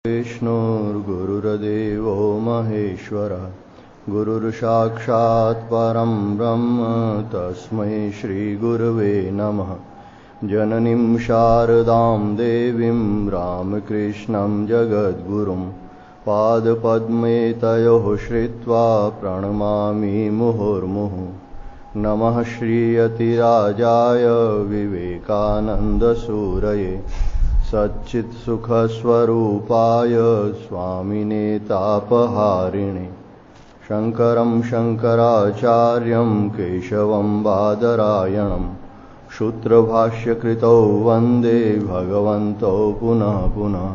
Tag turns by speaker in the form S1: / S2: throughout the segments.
S1: विष्णुर्गुरुर्देवो महेश्वरः गुरुर्साक्षात् परं ब्रह्म तस्मै श्रीगुरवे नमः। जननीं शारदां देवीं रामकृष्णं जगद्गुरुं पादपद्मे तयोः श्रित्वा प्रणमामि मुहुर्मुहुः। नमः श्रीयतिराजाय विवेकानन्दसूरये सच्चित्सुखस्वरूपाय स्वामिने तापहारिणे। शङ्करं शङ्कराचार्यं केशवं बादरायणं सूत्रभाष्यकृतौ वन्दे भगवन्तौ पुनः पुनः।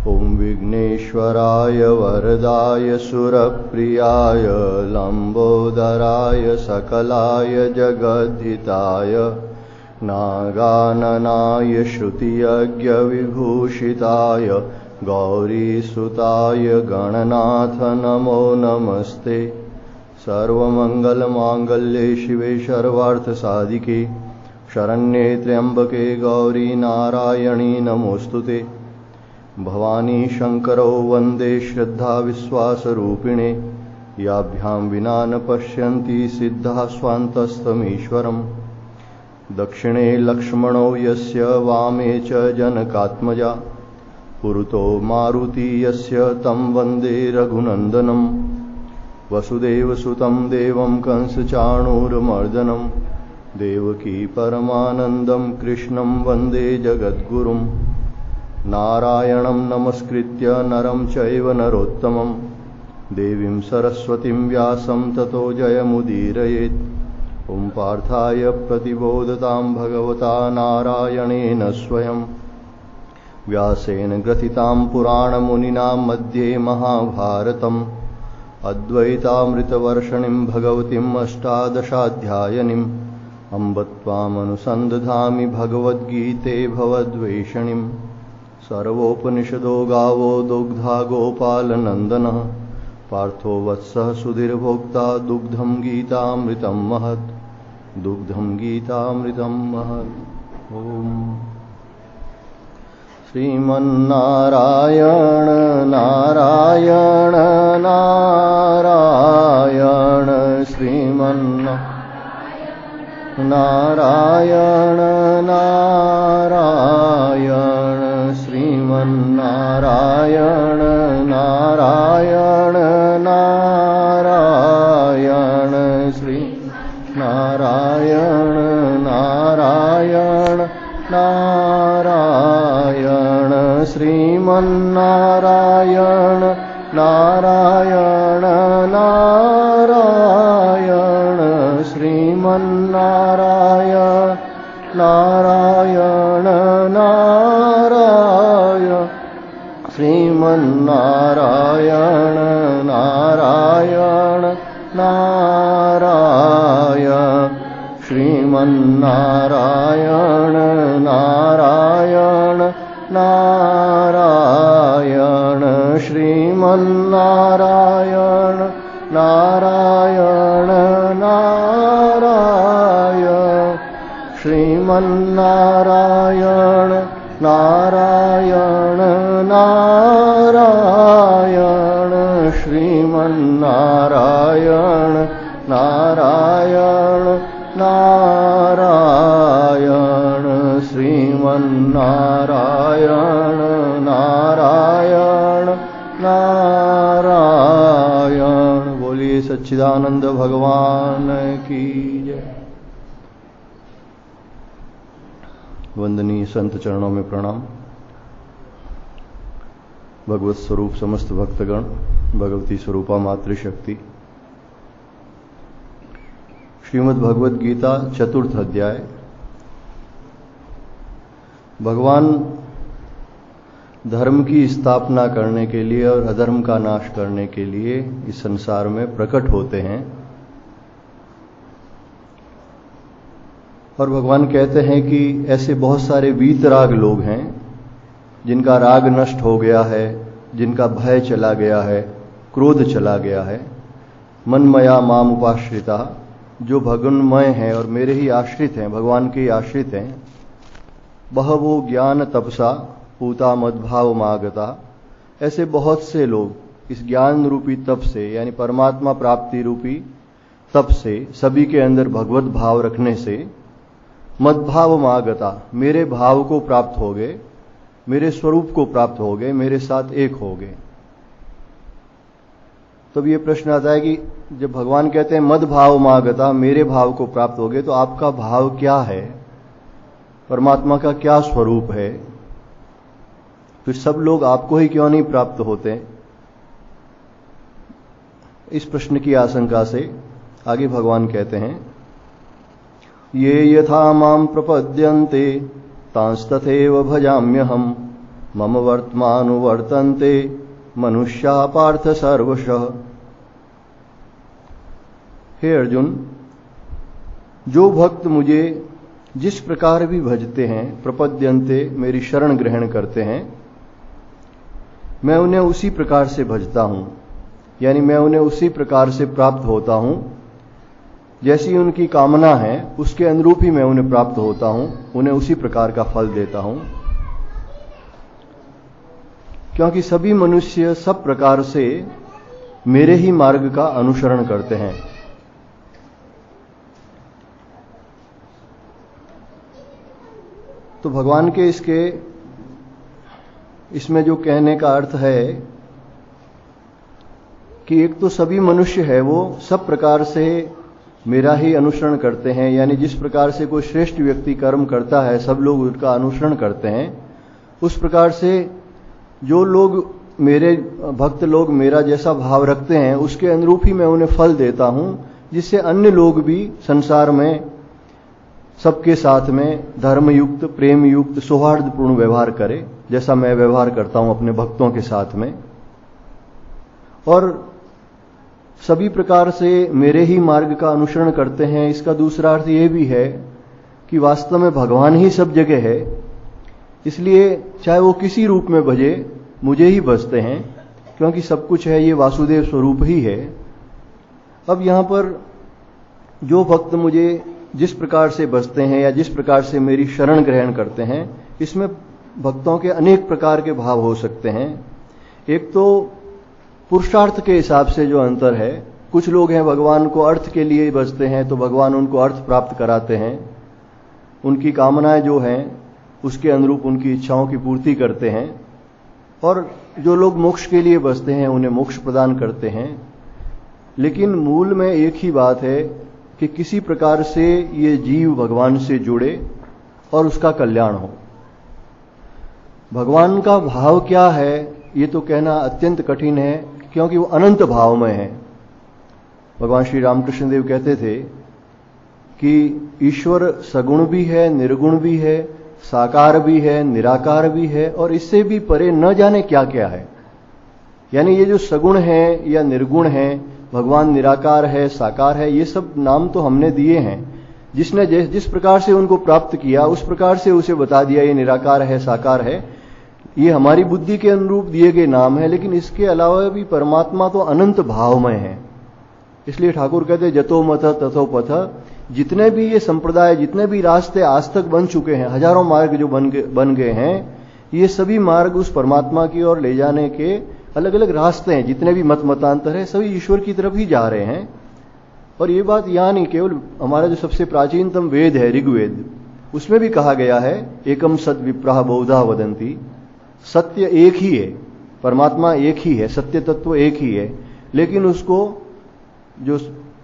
S1: ॐ विघ्नेश्वराय वरदाय सुरप्रियाय लम्बोदराय सकलाय जगद्धिताय नागाननाय श्रुतियज्ञविभूषिताय गौरीसुताय गणनाथ नमो नमस्ते। सर्वमङ्गलमाङ्गल्ये शिवे सर्वार्थसाधिके शरण्ये त्र्यम्बके गौरी नारायणी नमोऽस्तुते। भवानी शङ्करौ वन्दे श्रद्धाविश्वासरूपिणे याभ्यां विना न पश्यन्ति सिद्धाः स्वान्तस्तमीश्वरम्। दक्षिणे लक्ष्मणो यस्य वामे च जनकात्मजा पुरतो मारुति यस्य तं वन्दे रघुनन्दनं। वसुदेवसुतं देवं कंसचाणूरमर्दनं देवकी परमानन्दं कृष्णं वन्दे जगद्गुरुं। नारायणं नमस्कृत्य नरं चैव नरोत्तमं देवीं सरस्वतीं व्यासं ततो जयमुदीरयेत्। ॐ पार्थाय प्रतिबोधतां भगवता नारायणेन स्वयं व्यासेन ग्रथितां पुराणमुनिना मध्ये महाभारतम्। अद्वैतामृतवर्षिणीं भगवतीम् अष्टादशाध्यायिनीम् अम्ब त्वामनुसन्दधामि भगवद्गीते भवद्वेषिणीम्। सर्वोपनिषदो गावो दुग्धा गोपालनन्दनः पार्थो वत्सः सुधीर्भोक्ता दुग्धं गीतामृतं महत् दुग्धं गीतामृतं महत्। ॐ श्रीमन्नारायण नारायण नारायण श्रीमन्नारायण नारायण नारायण श्रीमन्नारायण नारायण नारायण श्री नारायण नारायण नारायण श्रीमन्नारायण नारायण नारायण श्रीमन्नारायण नारायण नारायण श्रीमन्नारायण नारायण नारायण श्रीमन्नारायण नारायण नारायण श्रीमन्नारायण नारायण नारायण श्रीमन्नारायण नारायण नारायण श्रीमन्नारायण नारायण नारायण श्रीमन्नारायण नारायण नारायण। बोलिए सच्चिदानंद भगवान की जय। वंदनीय संत चरणों में प्रणाम। भगवत स्वरूप समस्त भक्तगण, भगवती स्वरूपा मातृशक्ति। श्रीमद् भगवद गीता चतुर्थ अध्याय। भगवान धर्म की स्थापना करने के लिए और अधर्म का नाश करने के लिए इस संसार में प्रकट होते हैं और भगवान कहते हैं कि ऐसे बहुत सारे वीतराग लोग हैं जिनका राग नष्ट हो गया है, जिनका भय चला गया है, क्रोध चला गया है। मनमया माम उपाश्रिता, जो भगवानमय हैं और मेरे ही आश्रित हैं, भगवान के ही आश्रित हैं। बहवो ज्ञान तपसा पूता मद्भाव मागता, ऐसे बहुत से लोग इस ज्ञान रूपी तप से, यानी परमात्मा प्राप्ति रूपी तप से, सभी के अंदर भगवत भाव रखने से मद्भाव मागता, मेरे भाव को प्राप्त हो गए, मेरे स्वरूप को प्राप्त हो गए, मेरे साथ एक हो गए। तब ये प्रश्न आता है कि जब भगवान कहते हैं मद भाव मागता, मेरे भाव को प्राप्त हो गए, तो आपका भाव क्या है, परमात्मा का क्या स्वरूप है, फिर सब लोग आपको ही क्यों नहीं प्राप्त होते? इस प्रश्न की आशंका से आगे भगवान कहते हैं, ये यथा माम प्रपद्यन्ते तांस्तथैव भजाम्यहम् मम वर्तमानुवर्तन्ते मनुष्या पार्थ सर्वशः। हे अर्जुन, जो भक्त मुझे जिस प्रकार भी भजते हैं, प्रपद्यन्ते, मेरी शरण ग्रहण करते हैं, मैं उन्हें उसी प्रकार से भजता हूं, यानी मैं उन्हें उसी प्रकार से प्राप्त होता हूं, जैसी उनकी कामना है उसके अनुरूप ही मैं उन्हें प्राप्त होता हूं, उन्हें उसी प्रकार का फल देता हूं। क्योंकि सभी मनुष्य सब प्रकार से मेरे ही मार्ग का अनुसरण करते हैं। तो भगवान के इसमें जो कहने का अर्थ है कि एक तो सभी मनुष्य है वो सब प्रकार से मेरा ही अनुसरण करते हैं, यानी जिस प्रकार से कोई श्रेष्ठ व्यक्ति कर्म करता है सब लोग उसका अनुसरण करते हैं, उस प्रकार से जो लोग मेरे भक्त लोग मेरा जैसा भाव रखते हैं उसके अनुरूप ही मैं उन्हें फल देता हूं, जिससे अन्य लोग भी संसार में सबके साथ में धर्मयुक्त, प्रेम युक्त, सौहार्दपूर्ण व्यवहार करें, जैसा मैं व्यवहार करता हूं अपने भक्तों के साथ में। और सभी प्रकार से मेरे ही मार्ग का अनुसरण करते हैं, इसका दूसरा अर्थ ये भी है कि वास्तव में भगवान ही सब जगह है, इसलिए चाहे वो किसी रूप में भजे मुझे ही भजते हैं, क्योंकि सब कुछ है ये वासुदेव स्वरूप ही है। अब यहां पर जो भक्त मुझे जिस प्रकार से भजते हैं या जिस प्रकार से मेरी शरण ग्रहण करते हैं, इसमें भक्तों के अनेक प्रकार के भाव हो सकते हैं। एक तो पुरुषार्थ के हिसाब से जो अंतर है, कुछ लोग हैं भगवान को अर्थ के लिए भजते हैं तो भगवान उनको अर्थ प्राप्त कराते हैं, उनकी कामनाएं जो हैं उसके अनुरूप उनकी इच्छाओं की पूर्ति करते हैं, और जो लोग मोक्ष के लिए भजते हैं उन्हें मोक्ष प्रदान करते हैं। लेकिन मूल में एक ही बात है कि किसी प्रकार से ये जीव भगवान से जुड़े और उसका कल्याण हो। भगवान का भाव क्या है ये तो कहना अत्यंत कठिन है, क्योंकि वो अनंत भावमय है। भगवान श्री रामकृष्ण देव कहते थे कि ईश्वर सगुण भी है, निर्गुण भी है, साकार भी है, निराकार भी है, और इससे भी परे न जाने क्या क्या है। यानी ये जो सगुण है या निर्गुण है, भगवान निराकार है, साकार है, ये सब नाम तो हमने दिए हैं। जिसने जिस प्रकार से उनको प्राप्त किया उस प्रकार से उसे बता दिया ये निराकार है, साकार है, ये हमारी बुद्धि के अनुरूप दिए गए नाम है। लेकिन इसके अलावा भी परमात्मा तो अनंत भावमय है। इसलिए ठाकुर कहते जतो मत तथो पथ, जितने भी ये संप्रदाय, जितने भी रास्ते आज तक बन चुके हैं, हजारों मार्ग जो बन गए हैं, ये सभी मार्ग उस परमात्मा की ओर ले जाने के अलग अलग रास्ते हैं। जितने भी मतांतर है सभी ईश्वर की तरफ ही जा रहे हैं। और ये बात यहाँ नहीं, केवल हमारा जो सबसे प्राचीनतम वेद है ऋग्वेद, उसमें भी कहा गया है एकम सद विप्राह बहुधा वदंती, सत्य एक ही है, परमात्मा एक ही है, सत्य तत्व एक ही है। लेकिन उसको जो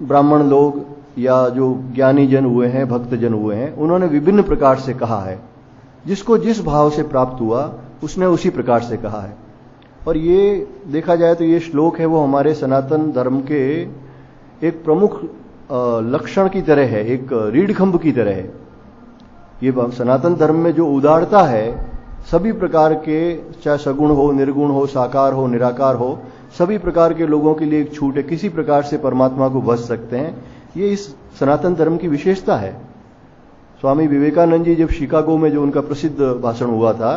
S1: ब्राह्मण लोग या जो ज्ञानी जन हुए हैं, भक्त जन हुए हैं, उन्होंने विभिन्न प्रकार से कहा है। जिसको जिस भाव से प्राप्त हुआ उसने उसी प्रकार से कहा है। और ये देखा जाए तो ये श्लोक है वो हमारे सनातन धर्म के एक प्रमुख लक्षण की तरह है, एक रीढ़ खंभ की तरह है। ये सनातन धर्म में जो उदारता है, सभी प्रकार के, चाहे सगुण हो, निर्गुण हो, साकार हो, निराकार हो, सभी प्रकार के लोगों के लिए एक छूट है, किसी प्रकार से परमात्मा को भज सकते हैं। ये इस सनातन धर्म की विशेषता है। स्वामी विवेकानंद जी जब शिकागो में जो उनका प्रसिद्ध भाषण हुआ था,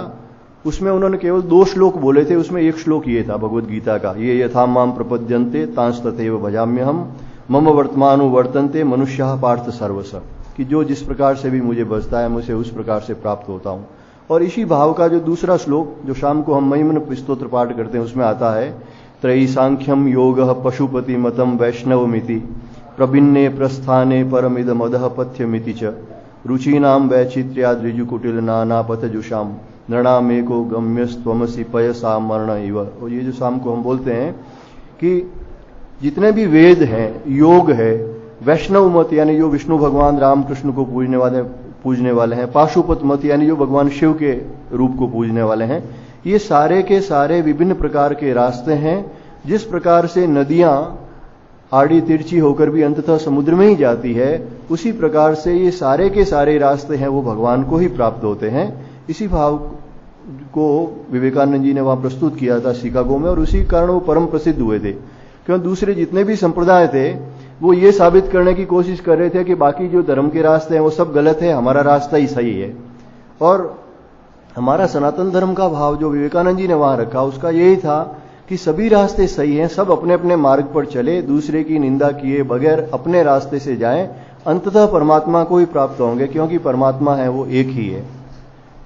S1: उसमें उन्होंने केवल 2 श्लोक बोले थे। उसमें एक श्लोक ये था भगवद गीता का, ये यथा माम प्रपद्यन्ते तांस तथैव भजाम्यहम् मम वर्तमानुवर्तन्ते मनुष्याः पार्थ सर्वश, कि जो जिस प्रकार से भी मुझे भजता है मुझे उस प्रकार से प्राप्त होता हूं। और इसी भाव का जो दूसरा श्लोक जो शाम को हम महिमन स्तोत्र पाठ करते हैं उसमें आता है, त्रयी सांख्यम योगः पशुपति मतम वैष्णवमिति प्रभिन्ने प्रस्थाने परमिदमदः पथ्यमिति च रुचीनाम वैचित्र्याद् ऋजुकुटिल नाना पथजुषाम नृणामेको गम्यस्त्वमसि पयसा मरण इव। और ये जो शाम को हम बोलते हैं कि जितने भी वेद हैं, योग है, वैष्णव मत यानी जो विष्णु भगवान रामकृष्ण को पूजने वाले हैं, पाशुपत मत यानी जो भगवान शिव के रूप को पूजने वाले हैं, ये सारे के सारे विभिन्न प्रकार के रास्ते हैं। जिस प्रकार से नदियां आड़ी तिरछी होकर भी अंततः समुद्र में ही जाती है, उसी प्रकार से ये सारे के सारे रास्ते हैं वो भगवान को ही प्राप्त होते हैं। इसी भाव को विवेकानंद जी ने वहां प्रस्तुत किया था शिकागो में, और उसी कारण वो परम प्रसिद्ध हुए थे। क्यों दूसरे जितने भी संप्रदाय थे वो ये साबित करने की कोशिश कर रहे थे कि बाकी जो धर्म के रास्ते हैं वो सब गलत है, हमारा रास्ता ही सही है। और हमारा सनातन धर्म का भाव जो विवेकानंद जी ने वहां रखा उसका यही था कि सभी रास्ते सही हैं, सब अपने अपने मार्ग पर चले, दूसरे की निंदा किए बगैर अपने रास्ते से जाएं, अंततः परमात्मा को ही प्राप्त होंगे, क्योंकि परमात्मा है वो एक ही है।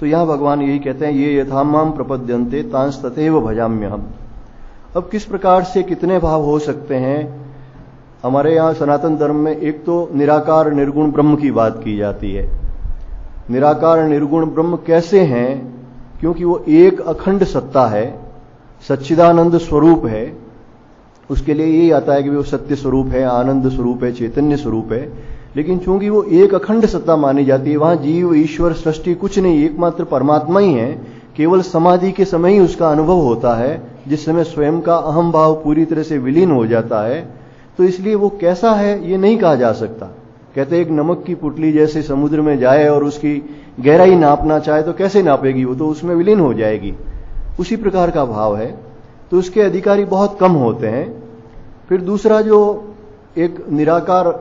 S1: तो यहां भगवान यही कहते हैं, ये यथामाम प्रपद्यन्ते तांस तथैव भजाम्यहम्। अब किस प्रकार से कितने भाव हो सकते हैं हमारे यहां सनातन धर्म में? एक तो निराकार निर्गुण ब्रह्म की बात की जाती है। निराकार निर्गुण ब्रह्म कैसे हैं? क्योंकि वो एक अखंड सत्ता है, सच्चिदानंद स्वरूप है। उसके लिए यही आता है कि वो सत्य स्वरूप है, आनंद स्वरूप है, चैतन्य स्वरूप है। लेकिन चूंकि वो एक अखंड सत्ता मानी जाती है, वहां जीव ईश्वर सृष्टि कुछ नहीं, एकमात्र परमात्मा ही है। केवल समाधि के समय ही उसका अनुभव होता है, जिस समय स्वयं का अहम भाव पूरी तरह से विलीन हो जाता है। तो इसलिए वो कैसा है ये नहीं कहा जा सकता। कहते एक नमक की पुतली जैसे समुद्र में जाए और उसकी गहराई नापना चाहे तो कैसे नापेगी? वो तो उसमें विलीन हो जाएगी। उसी प्रकार का भाव है, तो उसके अधिकारी बहुत कम होते हैं। फिर दूसरा जो एक निराकार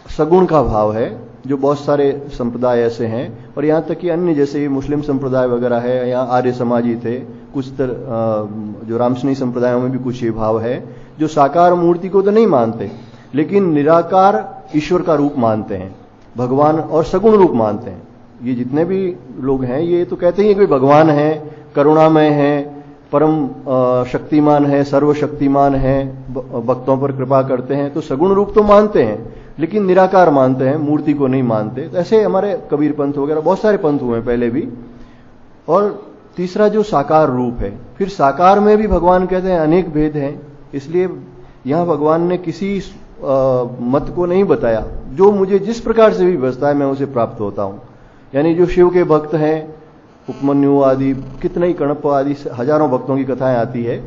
S1: सगुण का भाव है, जो बहुत सारे संप्रदाय ऐसे हैं, और यहां तक कि अन्य जैसे मुस्लिम संप्रदाय वगैरह है, यहाँ आर्य समाजी थे, कुछ जो रामसनी संप्रदायों में भी कुछ ये भाव है, जो साकार मूर्ति को तो नहीं मानते लेकिन निराकार ईश्वर का रूप मानते हैं, भगवान और सगुण रूप मानते हैं। ये जितने भी लोग हैं ये तो कहते ही कि भगवान है, करुणामय है, परम शक्तिमान है, सर्वशक्तिमान है, भक्तों पर कृपा करते हैं, तो सगुण रूप तो मानते हैं लेकिन निराकार मानते हैं, मूर्ति को नहीं मानते। तो ऐसे हमारे कबीर पंथ वगैरह बहुत सारे पंथ हुए पहले भी। और तीसरा जो साकार रूप है, फिर साकार में भी भगवान कहते हैं अनेक भेद हैं। इसलिए यहां भगवान ने किसी मत को नहीं बताया, जो मुझे जिस प्रकार से भी बसता है मैं उसे प्राप्त होता हूं। यानी जो शिव के भक्त हैं, उपमन्यु आदि, कितने ही कणप आदि हजारों भक्तों की कथाएं आती है,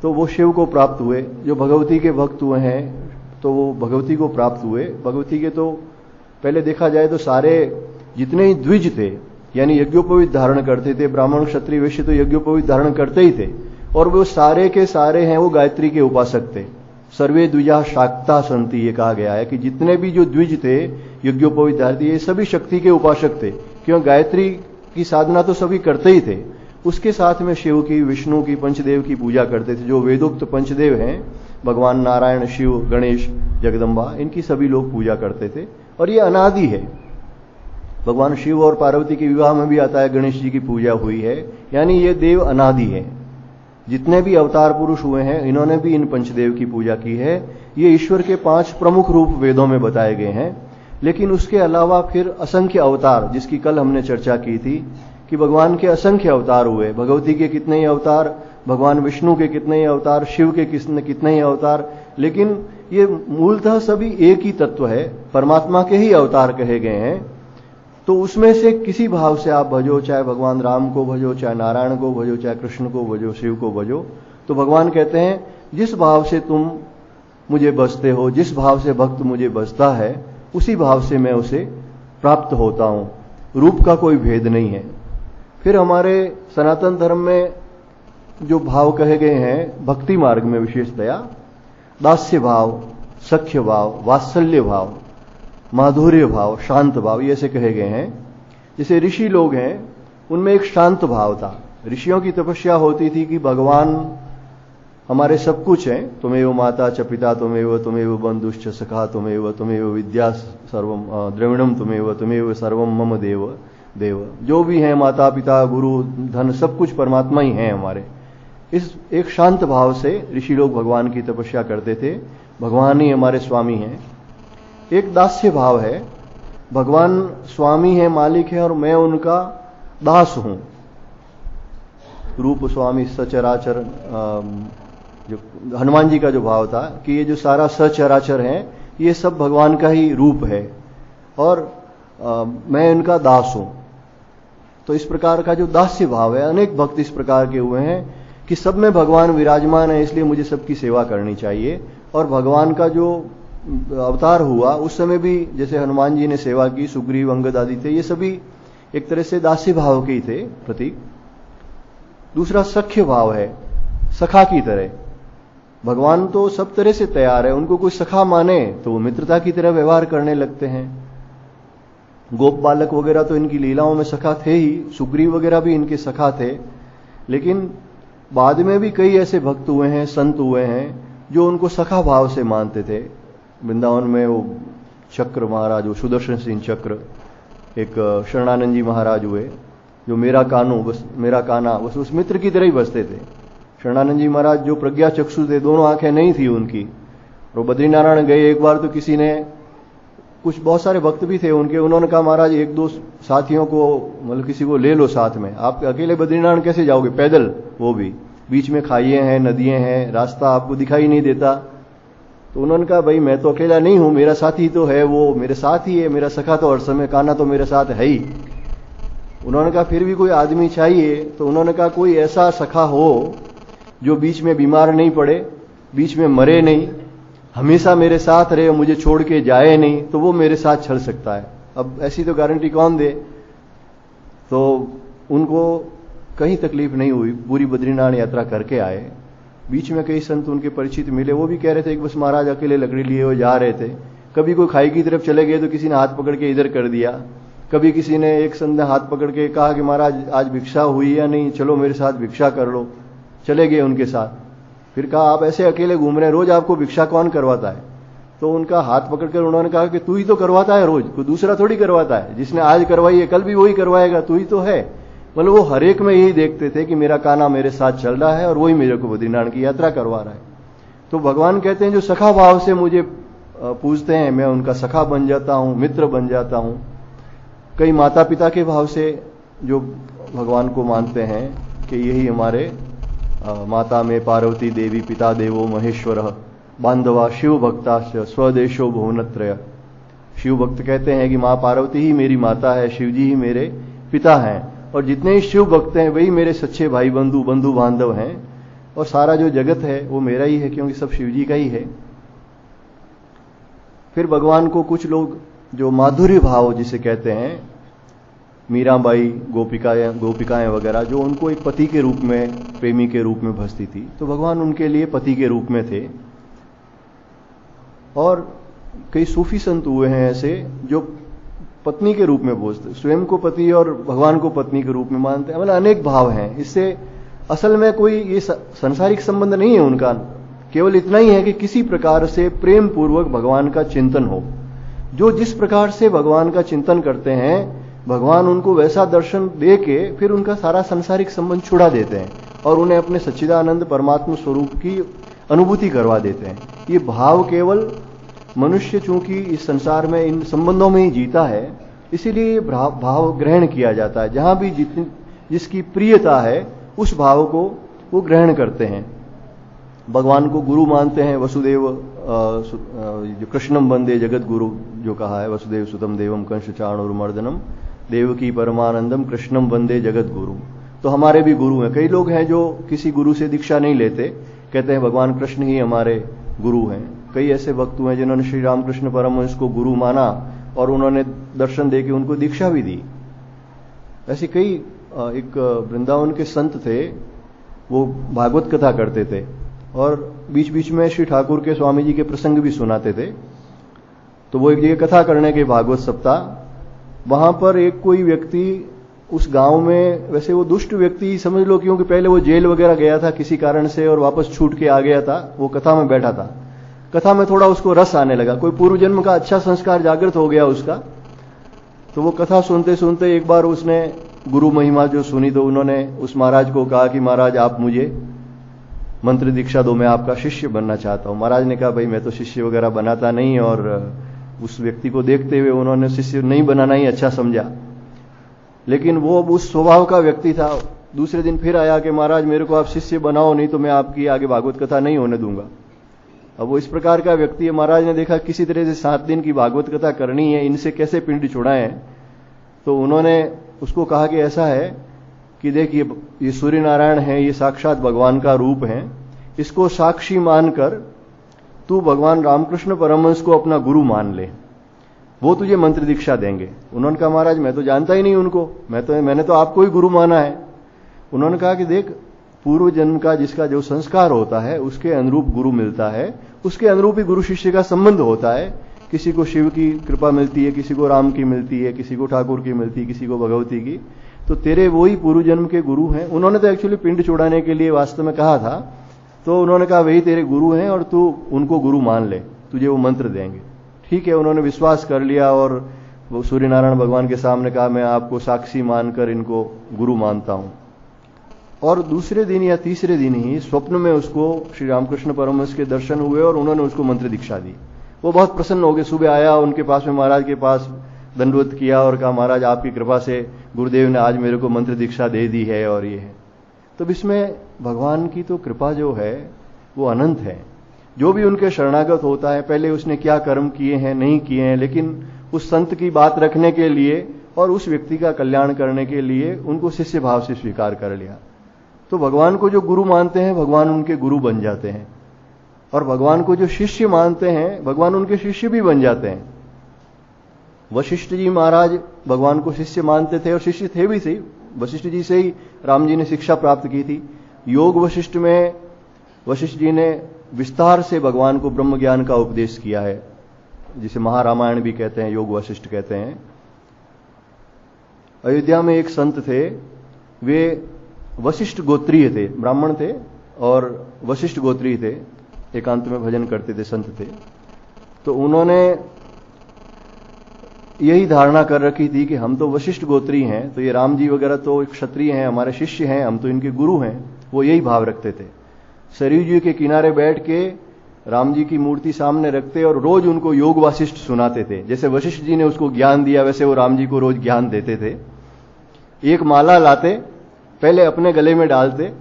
S1: तो वो शिव को प्राप्त हुए। जो भगवती के भक्त हुए हैं तो वो भगवती को प्राप्त हुए। भगवती के तो पहले देखा जाए तो सारे जितने ही द्विज थे, यानी यज्ञोपवीत धारण करते थे, ब्राह्मण क्षत्रिय वैश्य तो यज्ञोपवीत धारण करते ही थे, और वो सारे के सारे हैं वो गायत्री के उपासक थे। सर्वे द्विजा शाक्ता संति, ये कहा गया है कि जितने भी जो द्विज थे यज्ञोपवीत धारती, ये सभी शक्ति के उपासक थे। क्यों? गायत्री की साधना तो सभी करते ही थे, उसके साथ में शिव की, विष्णु की, पंचदेव की पूजा करते थे। जो वेदोक्त पंचदेव हैं, भगवान नारायण, शिव, गणेश, जगदम्बा, इनकी सभी लोग पूजा करते थे। और ये अनादि है। भगवान शिव और पार्वती के विवाह में भी आता है गणेश जी की पूजा हुई है, यानी ये देव अनादि है। जितने भी अवतार पुरुष हुए हैं इन्होंने भी इन पंचदेव की पूजा की है। ये ईश्वर के 5 प्रमुख रूप वेदों में बताए गए हैं। लेकिन उसके अलावा फिर असंख्य अवतार, जिसकी कल हमने चर्चा की थी कि भगवान के असंख्य अवतार हुए। भगवती के कितने ही अवतार, भगवान विष्णु के कितने ही अवतार, शिव के कितने ही अवतार, लेकिन ये मूलतः सभी एक ही तत्व है, परमात्मा के ही अवतार कहे गए हैं। तो उसमें से किसी भाव से आप भजो, चाहे भगवान राम को भजो, चाहे नारायण को भजो, चाहे कृष्ण को भजो, शिव को भजो, तो भगवान कहते हैं जिस भाव से तुम मुझे बसते हो, जिस भाव से भक्त मुझे बसता है, उसी भाव से मैं उसे प्राप्त होता हूं। रूप का कोई भेद नहीं है। फिर हमारे सनातन धर्म में जो भाव कहे गए हैं भक्ति मार्ग में विशेषतया, दास्य भाव, सख्य भाव, वात्सल्य भाव, माधुर्य भाव, शांत भाव, ये ऐसे कहे गए हैं। जैसे ऋषि लोग हैं उनमें एक शांत भाव था। ऋषियों की तपस्या होती थी कि भगवान हमारे सब कुछ हैं, तुमेव माता च पिता तुमेव बंधुश्च सखा तुमेव विद्या सर्वम द्रविणम तुमेव सर्वम मम देव। देव, जो भी हैं माता पिता गुरु धन सब कुछ परमात्मा ही हैं हमारे। इस एक शांत भाव से ऋषि लोग भगवान की तपस्या करते थे, भगवान ही हमारे स्वामी हैं। एक दास्य भाव है, भगवान स्वामी है, मालिक है और मैं उनका दास हूं। रूप स्वामी सचराचर, जो हनुमान जी का जो भाव था कि ये जो सारा सचराचर है ये सब भगवान का ही रूप है और मैं इनका दास हूं। तो इस प्रकार का जो दास्य भाव है, अनेक भक्त इस प्रकार के हुए हैं कि सब में भगवान विराजमान है, इसलिए मुझे सबकी सेवा करनी चाहिए। और भगवान का जो अवतार हुआ उस समय भी जैसे हनुमान जी ने सेवा की, सुग्रीव अंगद आदि थे, ये सभी एक तरह से दास्य भाव के ही थे प्रतीक। दूसरा सख्य भाव है, सखा की तरह। भगवान तो सब तरह से तैयार है, उनको कोई सखा माने तो वो मित्रता की तरह व्यवहार करने लगते हैं। गोप बालक वगैरह तो इनकी लीलाओं में सखा थे ही, सुग्रीव वगैरह भी इनके सखा थे। लेकिन बाद में भी कई ऐसे भक्त हुए हैं, संत हुए हैं जो उनको सखा भाव से मानते थे। वृंदावन में वो चक्र महाराज, वो सुदर्शन सिंह चक्र, एक शरणानंद जी महाराज हुए जो मेरा कानू बस मेरा काना बस उस मित्र की तरह ही बसते थे। शरणानंद जी महाराज जो प्रज्ञा चक्षु थे, दोनों आंखें नहीं थी उनकी। और बद्रीनारायण गए एक बार तो किसी ने, कुछ बहुत सारे भक्त भी थे उनके, उन्होंने कहा महाराज एक दो साथियों को मतलब किसी को ले लो साथ में, आप अकेले बद्रीनारायण कैसे जाओगे पैदल, वो भी बीच में खाइए हैं, नदियां हैं, रास्ता आपको दिखाई नहीं देता। तो उन्होंने कहा भाई मैं तो अकेला नहीं हूं, मेरा साथी तो है, वो मेरे साथ ही है, मेरा सखा तो हर समय, काना तो मेरे साथ है ही। उन्होंने कहा फिर भी कोई आदमी चाहिए। तो उन्होंने कहा कोई ऐसा सखा हो जो बीच में बीमार नहीं पड़े, बीच में मरे नहीं, हमेशा मेरे साथ रहे, मुझे छोड़ के जाए नहीं, तो वो मेरे साथ चल सकता है। अब ऐसी तो गारंटी कौन दे। तो उनको कहीं तकलीफ नहीं हुई, पूरी बद्रीनारायण यात्रा करके आए। बीच में कई संत उनके परिचित मिले, वो भी कह रहे थे कि बस महाराज अकेले लकड़ी लिए वो जा रहे थे। कभी कोई खाई की तरफ चले गए तो किसी ने हाथ पकड़ के इधर कर दिया, कभी किसी ने, एक संत ने हाथ पकड़ के कहा कि महाराज आज भिक्षा हुई या नहीं, चलो मेरे साथ भिक्षा कर लो, चले गए उनके साथ। फिर कहा आप ऐसे अकेले घूम रहे हैं, रोज आपको भिक्षा कौन करवाता है। तो उनका हाथ पकड़कर उन्होंने कहा कि तू ही तो करवाता है रोज, कोई दूसरा थोड़ी करवाता है, जिसने आज करवाई है कल भी वही करवाएगा, तू ही तो है। मतलब वो हर एक में यही देखते थे कि मेरा काना मेरे साथ चल रहा है और वही मेरे को बद्रीनारायण की यात्रा करवा रहा है। तो भगवान कहते हैं जो सखा भाव से मुझे पूजते हैं, मैं उनका सखा बन जाता हूं, मित्र बन जाता हूं। कई माता पिता के भाव से जो भगवान को मानते हैं कि यही हमारे माता में पार्वती देवी, पिता देवो महेश्वर, बांधवा शिव भक्ता स्वदेशो भुवनत्रय। शिव भक्त कहते हैं कि मां पार्वती ही मेरी माता है, शिव जी ही मेरे पिता हैं, और जितने ही शिव भक्त हैं वही मेरे सच्चे भाई बंधु बांधव हैं, और सारा जो जगत है वो मेरा ही है क्योंकि सब शिव जी का ही है। फिर भगवान को कुछ लोग जो माधुर्य भाव जिसे कहते हैं, मीराबाई, गोपिकाएं वगैरह, जो उनको एक पति के रूप में, प्रेमी के रूप में भजती थी, तो भगवान उनके लिए पति के रूप में थे। और कई सूफी संत हुए हैं ऐसे जो पत्नी के रूप में पूजते, स्वयं को पति और भगवान को पत्नी के रूप में मानते हैं। मतलब अनेक भाव हैं। इससे असल में कोई ये सांसारिक संबंध नहीं है उनका, केवल इतना ही है कि किसी प्रकार से प्रेम पूर्वक भगवान का चिंतन हो। जो जिस प्रकार से भगवान का चिंतन करते हैं, भगवान उनको वैसा दर्शन दे के फिर उनका सारा सांसारिक संबंध छुड़ा देते हैं और उन्हें अपने सच्चिदानंद परमात्मा स्वरूप की अनुभूति करवा देते हैं। ये भाव केवल मनुष्य चूंकि इस संसार में इन संबंधों में ही जीता है, इसीलिए भाव ग्रहण किया जाता है। जहां भी जिसकी प्रियता है उस भाव को वो ग्रहण करते हैं। भगवान को गुरु मानते हैं। वसुदेव जो कृष्णम वंदे जगत गुरु जो कहा है, वसुदेव सुतम देवम कंस चाणूरमर्दनम देवकी परमानंदम कृष्णम वंदे जगत गुरु। तो हमारे भी गुरु हैं। कई लोग हैं जो किसी गुरु से दीक्षा नहीं लेते, कहते हैं भगवान कृष्ण ही हमारे गुरु हैं। कई ऐसे भक्त हुए जिन्होंने श्री रामकृष्ण परमहंस को गुरु माना और उन्होंने दर्शन देके उनको दीक्षा भी दी। ऐसे कई, एक वृंदावन के संत थे, वो भागवत कथा करते थे और बीच बीच में श्री ठाकुर के स्वामी जी के प्रसंग भी सुनाते थे। तो वो एक जगह कथा करने के भागवत सप्ताह, वहां पर एक कोई व्यक्ति उस गांव में, वैसे वो दुष्ट व्यक्ति समझ लो, क्योंकि पहले वो जेल वगैरह गया था किसी कारण से और वापस छूट के आ गया था, वो कथा में बैठा था। कथा में थोड़ा उसको रस आने लगा, कोई पूर्व जन्म का अच्छा संस्कार जागृत हो गया उसका। तो वो कथा सुनते सुनते एक बार उसने गुरु महिमा जो सुनी, तो उन्होंने उस महाराज को कहा कि महाराज आप मुझे मंत्र दीक्षा दो, मैं आपका शिष्य बनना चाहता हूं। महाराज ने कहा भाई मैं तो शिष्य वगैरह बनाता नहीं, और उस व्यक्ति को देखते हुए उन्होंने शिष्य नहीं बनाना ही अच्छा समझा। लेकिन वो उस स्वभाव का व्यक्ति था। दूसरे दिन फिर आया कि महाराज मेरे को आप शिष्य बनाओ, नहीं तो मैं आपकी आगे भागवत कथा नहीं होने दूंगा। अब वो इस प्रकार का व्यक्ति है। महाराज ने देखा किसी तरह से 7 दिन की भागवत कथा करनी है, इनसे कैसे पिंड छुड़ाएं। तो उन्होंने उसको कहा कि ऐसा है कि देख ये सूर्य नारायण है, ये साक्षात भगवान का रूप है, इसको साक्षी मानकर तू भगवान रामकृष्ण परमहंस को अपना गुरु मान ले, वो तुझे मंत्र दीक्षा देंगे। उन्होंने कहा महाराज मैं तो जानता ही नहीं उनको, मैंने तो आपको ही गुरु माना है। उन्होंने कहा कि देख पूर्व जन्म का जिसका जो संस्कार होता है उसके अनुरूप गुरु मिलता है, उसके अनुरूप ही गुरु शिष्य का संबंध होता है। किसी को शिव की कृपा मिलती है, किसी को राम की मिलती है, किसी को ठाकुर की मिलती है, किसी को भगवती की। तो तेरे वही पूर्व जन्म के गुरु हैं। उन्होंने तो एक्चुअली पिंड छुड़ाने के लिए वास्तव में कहा था, तो उन्होंने कहा वही तेरे गुरु हैं और तू उनको गुरु मान ले, तुझे वो मंत्र देंगे। ठीक है, उन्होंने विश्वास कर लिया और वो सूर्य नारायण भगवान के सामने कहा मैं आपको साक्षी मानकर इनको गुरु मानता हूं। और दूसरे दिन या तीसरे दिन ही स्वप्न में उसको श्री रामकृष्ण परमहंस के दर्शन हुए और उन्होंने उसको मंत्र दीक्षा दी। वो बहुत प्रसन्न हो गए। सुबह आया उनके पास में, महाराज के पास दंडवत किया और कहा महाराज आपकी कृपा से गुरुदेव ने आज मेरे को मंत्र दीक्षा दे दी है और ये है। तो इसमें भगवान की तो कृपा जो है वो अनंत है। जो भी उनके शरणागत होता है, पहले उसने क्या कर्म किए हैं नहीं किए हैं, लेकिन उस संत की बात रखने के लिए और उस व्यक्ति का कल्याण करने के लिए उनको शिष्य भाव से स्वीकार कर लिया। तो भगवान को जो गुरु मानते हैं भगवान उनके गुरु बन जाते हैं, और भगवान को जो शिष्य मानते हैं भगवान उनके शिष्य भी बन जाते हैं। वशिष्ठ जी महाराज भगवान को शिष्य मानते थे और शिष्य थे भी सही। वशिष्ठ जी से ही राम जी ने शिक्षा प्राप्त की थी। योग वशिष्ठ में वशिष्ठ जी ने विस्तार से भगवान को ब्रह्म ज्ञान का उपदेश किया है, जिसे महारामायण भी कहते हैं, योग वशिष्ठ कहते हैं। अयोध्या में एक संत थे, वे वशिष्ठ गोत्रीय थे, ब्राह्मण थे और वशिष्ठ गोत्रीय थे, एकांत में भजन करते थे, संत थे। तो उन्होंने यही धारणा कर रखी थी कि हम तो वशिष्ठ गोत्री हैं, तो ये राम जी वगैरह तो क्षत्रिय हैं, हमारे शिष्य हैं, हम तो इनके गुरु हैं। वो यही भाव रखते थे। सरयू जी के किनारे बैठ के राम जी की मूर्ति सामने रखते और रोज उनको योग वासिष्ठ सुनाते थे। जैसे वशिष्ठ जी ने उसको ज्ञान दिया वैसे वो राम जी को रोज ज्ञान देते थे। एक माला लाते, पहले अपने गले में डालते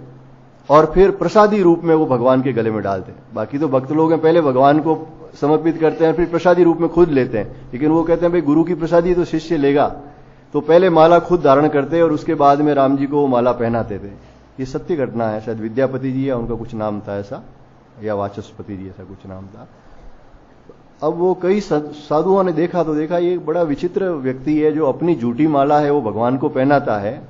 S1: और फिर प्रसादी रूप में वो भगवान के गले में डालते। बाकी तो भक्त लोग हैं, पहले भगवान को समर्पित करते हैं, फिर प्रसादी रूप में खुद लेते हैं। लेकिन वो कहते हैं भाई गुरु की प्रसादी तो शिष्य लेगा, तो पहले माला खुद धारण करते और उसके बाद में राम जी को वो माला पहनाते थे। ये सत्य घटना है। शायद विद्यापति जी या उनका कुछ नाम था ऐसा, या वाचस्पति जी ऐसा कुछ नाम था। अब वो कई साधुओं ने देखा तो देखा ये बड़ा विचित्र व्यक्ति है जो अपनी झूठी माला है वो भगवान को पहनाता है,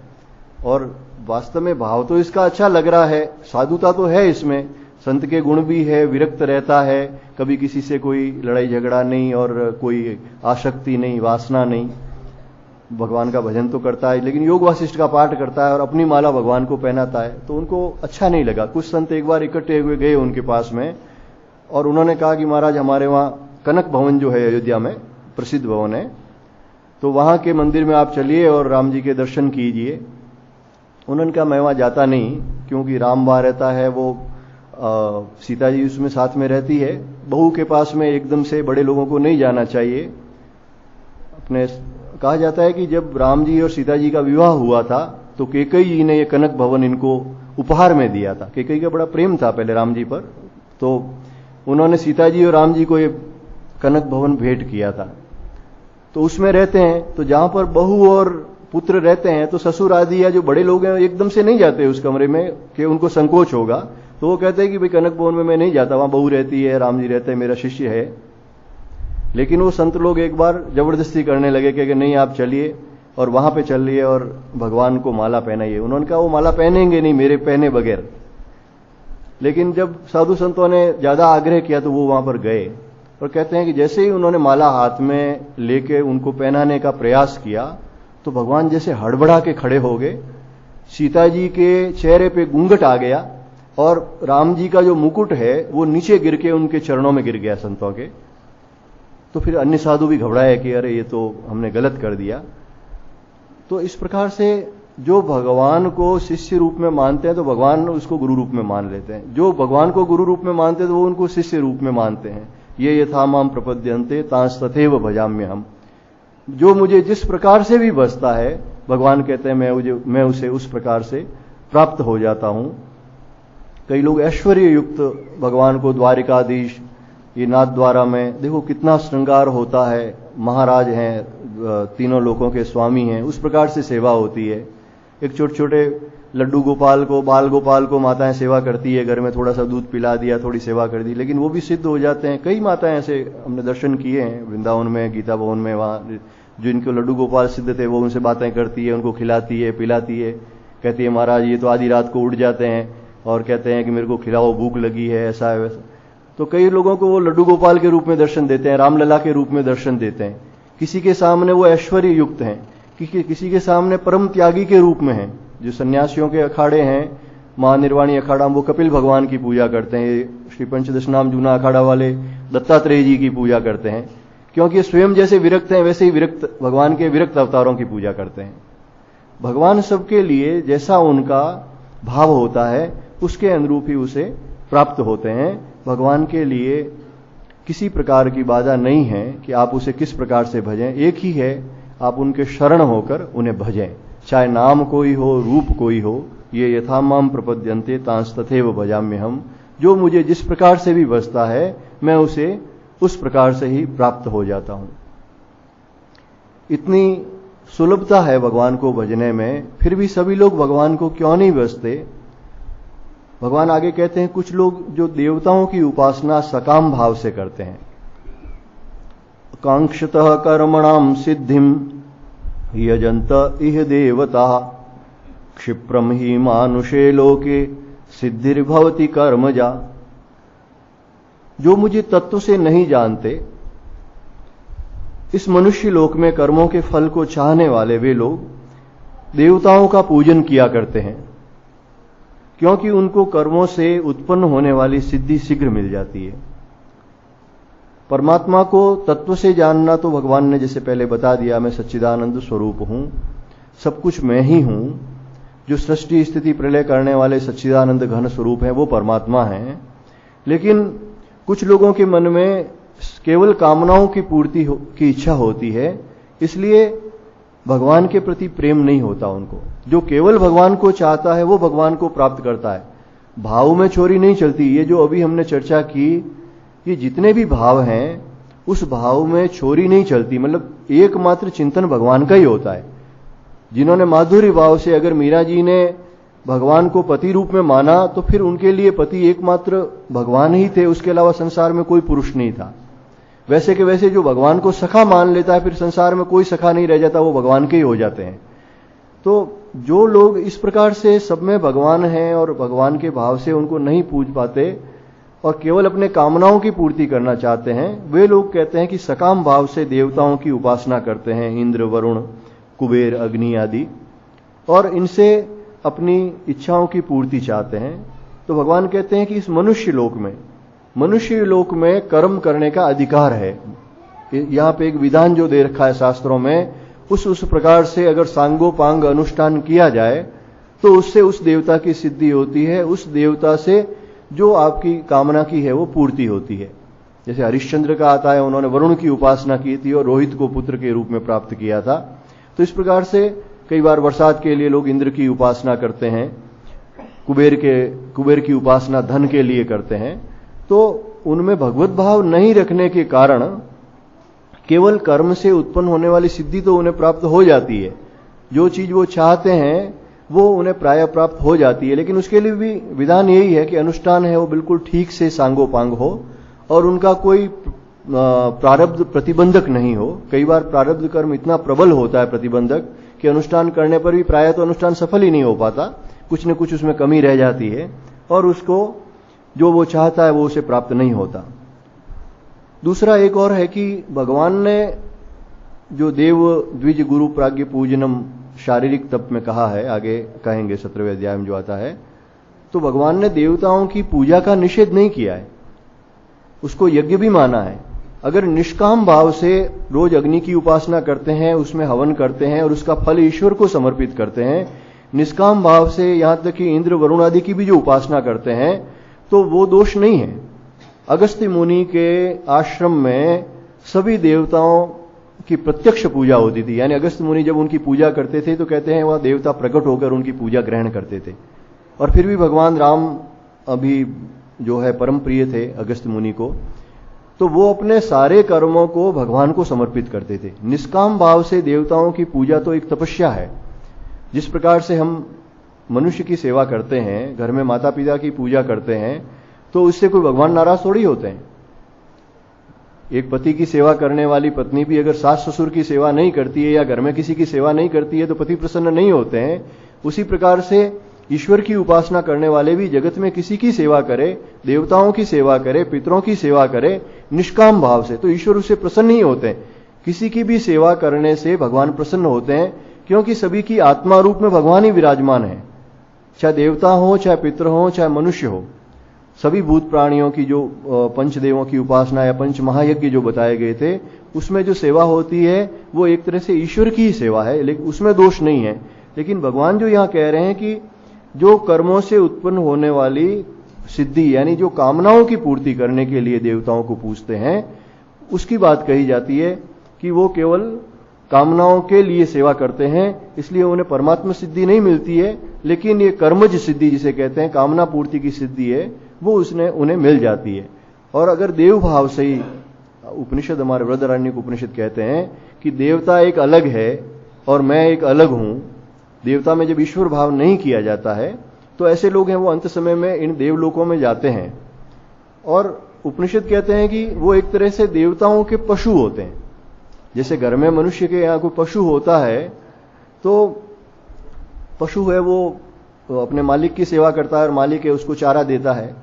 S1: और वास्तव में भाव तो इसका अच्छा लग रहा है, साधुता तो है इसमें, संत के गुण भी है, विरक्त रहता है, कभी किसी से कोई लड़ाई झगड़ा नहीं और कोई आसक्ति नहीं, वासना नहीं, भगवान का भजन तो करता है, लेकिन योग वासिष्ठ का पाठ करता है और अपनी माला भगवान को पहनाता है। तो उनको अच्छा नहीं लगा। कुछ संत एक बार इकट्ठे हुए गए उनके पास में और उन्होंने कहा कि महाराज हमारे वहाँ कनक भवन जो है अयोध्या में प्रसिद्ध भवन है, तो वहां के मंदिर में आप चलिए और राम जी के दर्शन कीजिए। उन्होंने कहा मैं वहां जाता नहीं, क्योंकि राम वहां रहता है, वो सीता जी उसमें साथ में रहती है, बहू के पास में एकदम से बड़े लोगों को नहीं जाना चाहिए। अपने कहा जाता है कि जब राम जी और सीता जी का विवाह हुआ था तो कैकेयी जी ने ये कनक भवन इनको उपहार में दिया था। कैकेयी का बड़ा प्रेम था पहले राम जी पर, तो उन्होंने सीता जी और राम जी को ये कनक भवन भेंट किया था। तो उसमें रहते हैं, तो जहां पर बहू और पुत्र रहते हैं तो ससुर आदि या जो बड़े लोग हैं एकदम से नहीं जाते उस कमरे में कि उनको संकोच होगा। तो वो कहते हैं कि भाई कनक भवन में मैं नहीं जाता, वहां बहू रहती है, राम जी रहते हैं, मेरा शिष्य है। लेकिन वो संत लोग एक बार जबरदस्ती करने लगे कि नहीं आप चलिए और वहां पे चलिए और भगवान को माला पहनाइए। उन्होंने कहा वो माला पहनेंगे नहीं मेरे पहने बगैर। लेकिन जब साधु संतों ने ज्यादा आग्रह किया तो वो वहां पर गए और कहते हैं कि जैसे ही उन्होंने माला हाथ में लेके उनको पहनाने का प्रयास किया तो भगवान जैसे हड़बड़ा के खड़े हो गए, सीता जी के चेहरे पे घूंघट आ गया और राम जी का जो मुकुट है वो नीचे गिर के उनके चरणों में गिर गया संतों के। तो फिर अन्य साधु भी घबराए कि अरे ये तो हमने गलत कर दिया। तो इस प्रकार से जो भगवान को शिष्य रूप में मानते हैं तो भगवान उसको गुरु रूप में मान लेते हैं, जो भगवान को गुरु रूप में मानते हैं तो वो उनको शिष्य रूप में मानते हैं। ये यथा माम प्रपद्यन्ते तांस तथैव भजाम्य हम। जो मुझे जिस प्रकार से भी बसता है, भगवान कहते हैं मैं उसे उस प्रकार से प्राप्त हो जाता हूं। कई लोग ऐश्वर्य युक्त भगवान को द्वारिकाधीश, ये नाथ द्वारा में देखो कितना श्रृंगार होता है, महाराज हैं, तीनों लोकों के स्वामी हैं, उस प्रकार से सेवा होती है। एक छोटे छोटे लड्डू गोपाल को, बाल गोपाल को माताएं सेवा करती है, घर में थोड़ा सा दूध पिला दिया, थोड़ी सेवा कर दी, लेकिन वो भी सिद्ध हो जाते हैं। कई माताएं ऐसे हमने दर्शन किए हैं वृंदावन में, गीता भवन में, वहां जो इनके लड्डू गोपाल सिद्ध थे वो उनसे बातें करती है, उनको खिलाती है, पिलाती है, कहती है महाराज ये तो आधी रात को उठ जाते हैं और कहते हैं कि मेरे को खिलाओ, भूख लगी है, ऐसा है वैसा। तो कई लोगों को वो लड्डू गोपाल के रूप में दर्शन देते हैं, रामलला के रूप में दर्शन देते हैं। किसी के सामने वो ऐश्वर्य युक्त हैं, किसी के सामने परम त्यागी के रूप में हैं। जो सन्यासियों के अखाड़े हैं, महानिर्वाणी अखाड़ा, वो कपिल भगवान की पूजा करते हैं। श्री पंचदश नाम जूना अखाड़ा वाले दत्तात्रेय जी की पूजा करते हैं, क्योंकि स्वयं जैसे विरक्त हैं वैसे ही विरक्त भगवान के विरक्त अवतारों की पूजा करते हैं। भगवान सबके लिए जैसा उनका भाव होता है उसके अनुरूप ही उसे प्राप्त होते हैं। भगवान के लिए किसी प्रकार की बाधा नहीं है कि आप उसे किस प्रकार से भजें, एक ही है, आप उनके शरण होकर उन्हें भजें, चाहे नाम कोई हो, रूप कोई हो। ये यथा माम प्रपद्यन्ते तांस तथैव भजाम्य हम। जो मुझे जिस प्रकार से भी बसता है मैं उसे उस प्रकार से ही प्राप्त हो जाता हूं। इतनी सुलभता है भगवान को भजने में, फिर भी सभी लोग भगवान को क्यों नहीं बसते? भगवान आगे कहते हैं कुछ लोग जो देवताओं की उपासना सकाम भाव से करते हैं, कांक्षतः कर्मणाम सिद्धिम यजंत इह देवता क्षिप्रम ही मानुषे लोके सिद्धिर्भवति कर्मजा। जो मुझे तत्व से नहीं जानते, इस मनुष्य लोक में कर्मों के फल को चाहने वाले वे लोग देवताओं का पूजन किया करते हैं, क्योंकि उनको कर्मों से उत्पन्न होने वाली सिद्धि शीघ्र मिल जाती है। परमात्मा को तत्व से जानना तो भगवान ने जैसे पहले बता दिया, मैं सच्चिदानंद स्वरूप हूं, सब कुछ मैं ही हूं। जो सृष्टि स्थिति प्रलय करने वाले सच्चिदानंद घन स्वरूप हैं वो परमात्मा हैं। लेकिन कुछ लोगों के मन में केवल कामनाओं की पूर्ति की इच्छा होती है, इसलिए भगवान के प्रति प्रेम नहीं होता उनको। जो केवल भगवान को चाहता है वो भगवान को प्राप्त करता है। भाव में चोरी नहीं चलती। ये जो अभी हमने चर्चा की, ये जितने भी भाव हैं उस भाव में चोरी नहीं चलती, मतलब एकमात्र चिंतन भगवान का ही होता है। जिन्होंने माधुर्य भाव से, अगर मीरा जी ने भगवान को पति रूप में माना तो फिर उनके लिए पति एकमात्र भगवान ही थे, उसके अलावा संसार में कोई पुरुष नहीं था। वैसे के वैसे जो भगवान को सखा मान लेता है, फिर संसार में कोई सखा नहीं रह जाता, वो भगवान के ही हो जाते हैं। तो जो लोग इस प्रकार से सब में भगवान हैं और भगवान के भाव से उनको नहीं पूज पाते और केवल अपने कामनाओं की पूर्ति करना चाहते हैं, वे लोग कहते हैं कि सकाम भाव से देवताओं की उपासना करते हैं, इंद्र, वरुण, कुबेर, अग्नि आदि, और इनसे अपनी इच्छाओं की पूर्ति चाहते हैं। तो भगवान कहते हैं कि इस मनुष्य लोक में कर्म करने का अधिकार है। यहां पे एक विधान जो दे रखा है शास्त्रों में, उस प्रकार से अगर सांगोपांग अनुष्ठान किया जाए तो उससे उस देवता की सिद्धि होती है, उस देवता से जो आपकी कामना की है वो पूर्ति होती है। जैसे हरिश्चंद्र का आता है, उन्होंने वरुण की उपासना की थी और रोहित को पुत्र के रूप में प्राप्त किया था। तो इस प्रकार से कई बार बरसात के लिए लोग इंद्र की उपासना करते हैं, कुबेर की उपासना धन के लिए करते हैं। तो उनमें भगवत भाव नहीं रखने के कारण केवल कर्म से उत्पन्न होने वाली सिद्धि तो उन्हें प्राप्त हो जाती है, जो चीज वो चाहते हैं वो उन्हें प्राय प्राप्त हो जाती है। लेकिन उसके लिए भी विधान यही है कि अनुष्ठान है वो बिल्कुल ठीक से सांगोपांग हो और उनका कोई प्रारब्ध प्रतिबंधक नहीं हो। कई बार प्रारब्ध कर्म इतना प्रबल होता है प्रतिबंधक कि अनुष्ठान करने पर भी प्राय तो अनुष्ठान सफल ही नहीं हो पाता, कुछ न कुछ उसमें कमी रह जाती है और उसको जो वो चाहता है वो उसे प्राप्त नहीं होता। दूसरा एक और है कि भगवान ने जो देव द्विज गुरु प्राज्ञ पूजनम शारीरिक तप में कहा है, आगे कहेंगे 17वें अध्याय में जो आता है, तो भगवान ने देवताओं की पूजा का निषेध नहीं किया है, उसको यज्ञ भी माना है। अगर निष्काम भाव से रोज अग्नि की उपासना करते हैं, उसमें हवन करते हैं और उसका फल ईश्वर को समर्पित करते हैं, निष्काम भाव से यहां तक कि इंद्र वरुण आदि की भी जो उपासना करते हैं, तो वो दोष नहीं है। अगस्त्य मुनि के आश्रम में सभी देवताओं की प्रत्यक्ष पूजा होती थी। यानी अगस्त्य मुनि जब उनकी पूजा करते थे तो कहते हैं वह देवता प्रकट होकर उनकी पूजा ग्रहण करते थे। और फिर भी भगवान राम अभी जो है परम प्रिय थे अगस्त्य मुनि को, तो वो अपने सारे कर्मों को भगवान को समर्पित करते थे। निष्काम भाव से देवताओं की पूजा तो एक तपस्या है। जिस प्रकार से हम मनुष्य की सेवा करते हैं, घर में माता पिता की पूजा करते हैं, तो उससे कोई भगवान नाराज थोड़ी होते हैं। एक पति की सेवा करने वाली पत्नी भी अगर सास ससुर की सेवा नहीं करती है या घर में किसी की सेवा नहीं करती है तो पति प्रसन्न नहीं होते हैं। उसी प्रकार से ईश्वर की उपासना करने वाले भी जगत में किसी की सेवा करे, देवताओं की सेवा करे, पितरों की सेवा करे निष्काम भाव से, तो ईश्वर उससे प्रसन्न नहीं होते हैं। किसी की भी सेवा करने से भगवान प्रसन्न होते हैं, क्योंकि सभी की आत्मा रूप में भगवान ही विराजमान है। चाहे देवता हो, चाहे पितर हो, चाहे मनुष्य हो, सभी भूत प्राणियों की जो पंचदेवों की उपासना या पंच महायज्ञ जो बताए गए थे, उसमें जो सेवा होती है वो एक तरह से ईश्वर की ही सेवा है, लेकिन उसमें दोष नहीं है। लेकिन भगवान जो यहां कह रहे हैं कि जो कर्मों से उत्पन्न होने वाली सिद्धि, यानी जो कामनाओं की पूर्ति करने के लिए देवताओं को पूजते हैं, उसकी बात कही जाती है कि वो केवल कामनाओं के लिए सेवा करते हैं, इसलिए उन्हें परमात्मा सिद्धि नहीं मिलती है। लेकिन ये कर्मज सिद्धि जिसे कहते हैं, कामना पूर्ति की सिद्धि है, वो उन्हें मिल जाती है। और अगर देव भाव से ही, उपनिषद हमारे बृहदारण्यक उपनिषद कहते हैं कि देवता एक अलग है और मैं एक अलग हूं। देवता में जब ईश्वर भाव नहीं किया जाता है तो ऐसे लोग हैं वो अंत समय में इन देवलोकों में जाते हैं। और उपनिषद कहते हैं कि वो एक तरह से देवताओं के पशु होते हैं। जैसे घर में मनुष्य के यहाँ कोई पशु होता है, तो पशु है वो अपने मालिक की सेवा करता है और मालिक है उसको चारा देता है,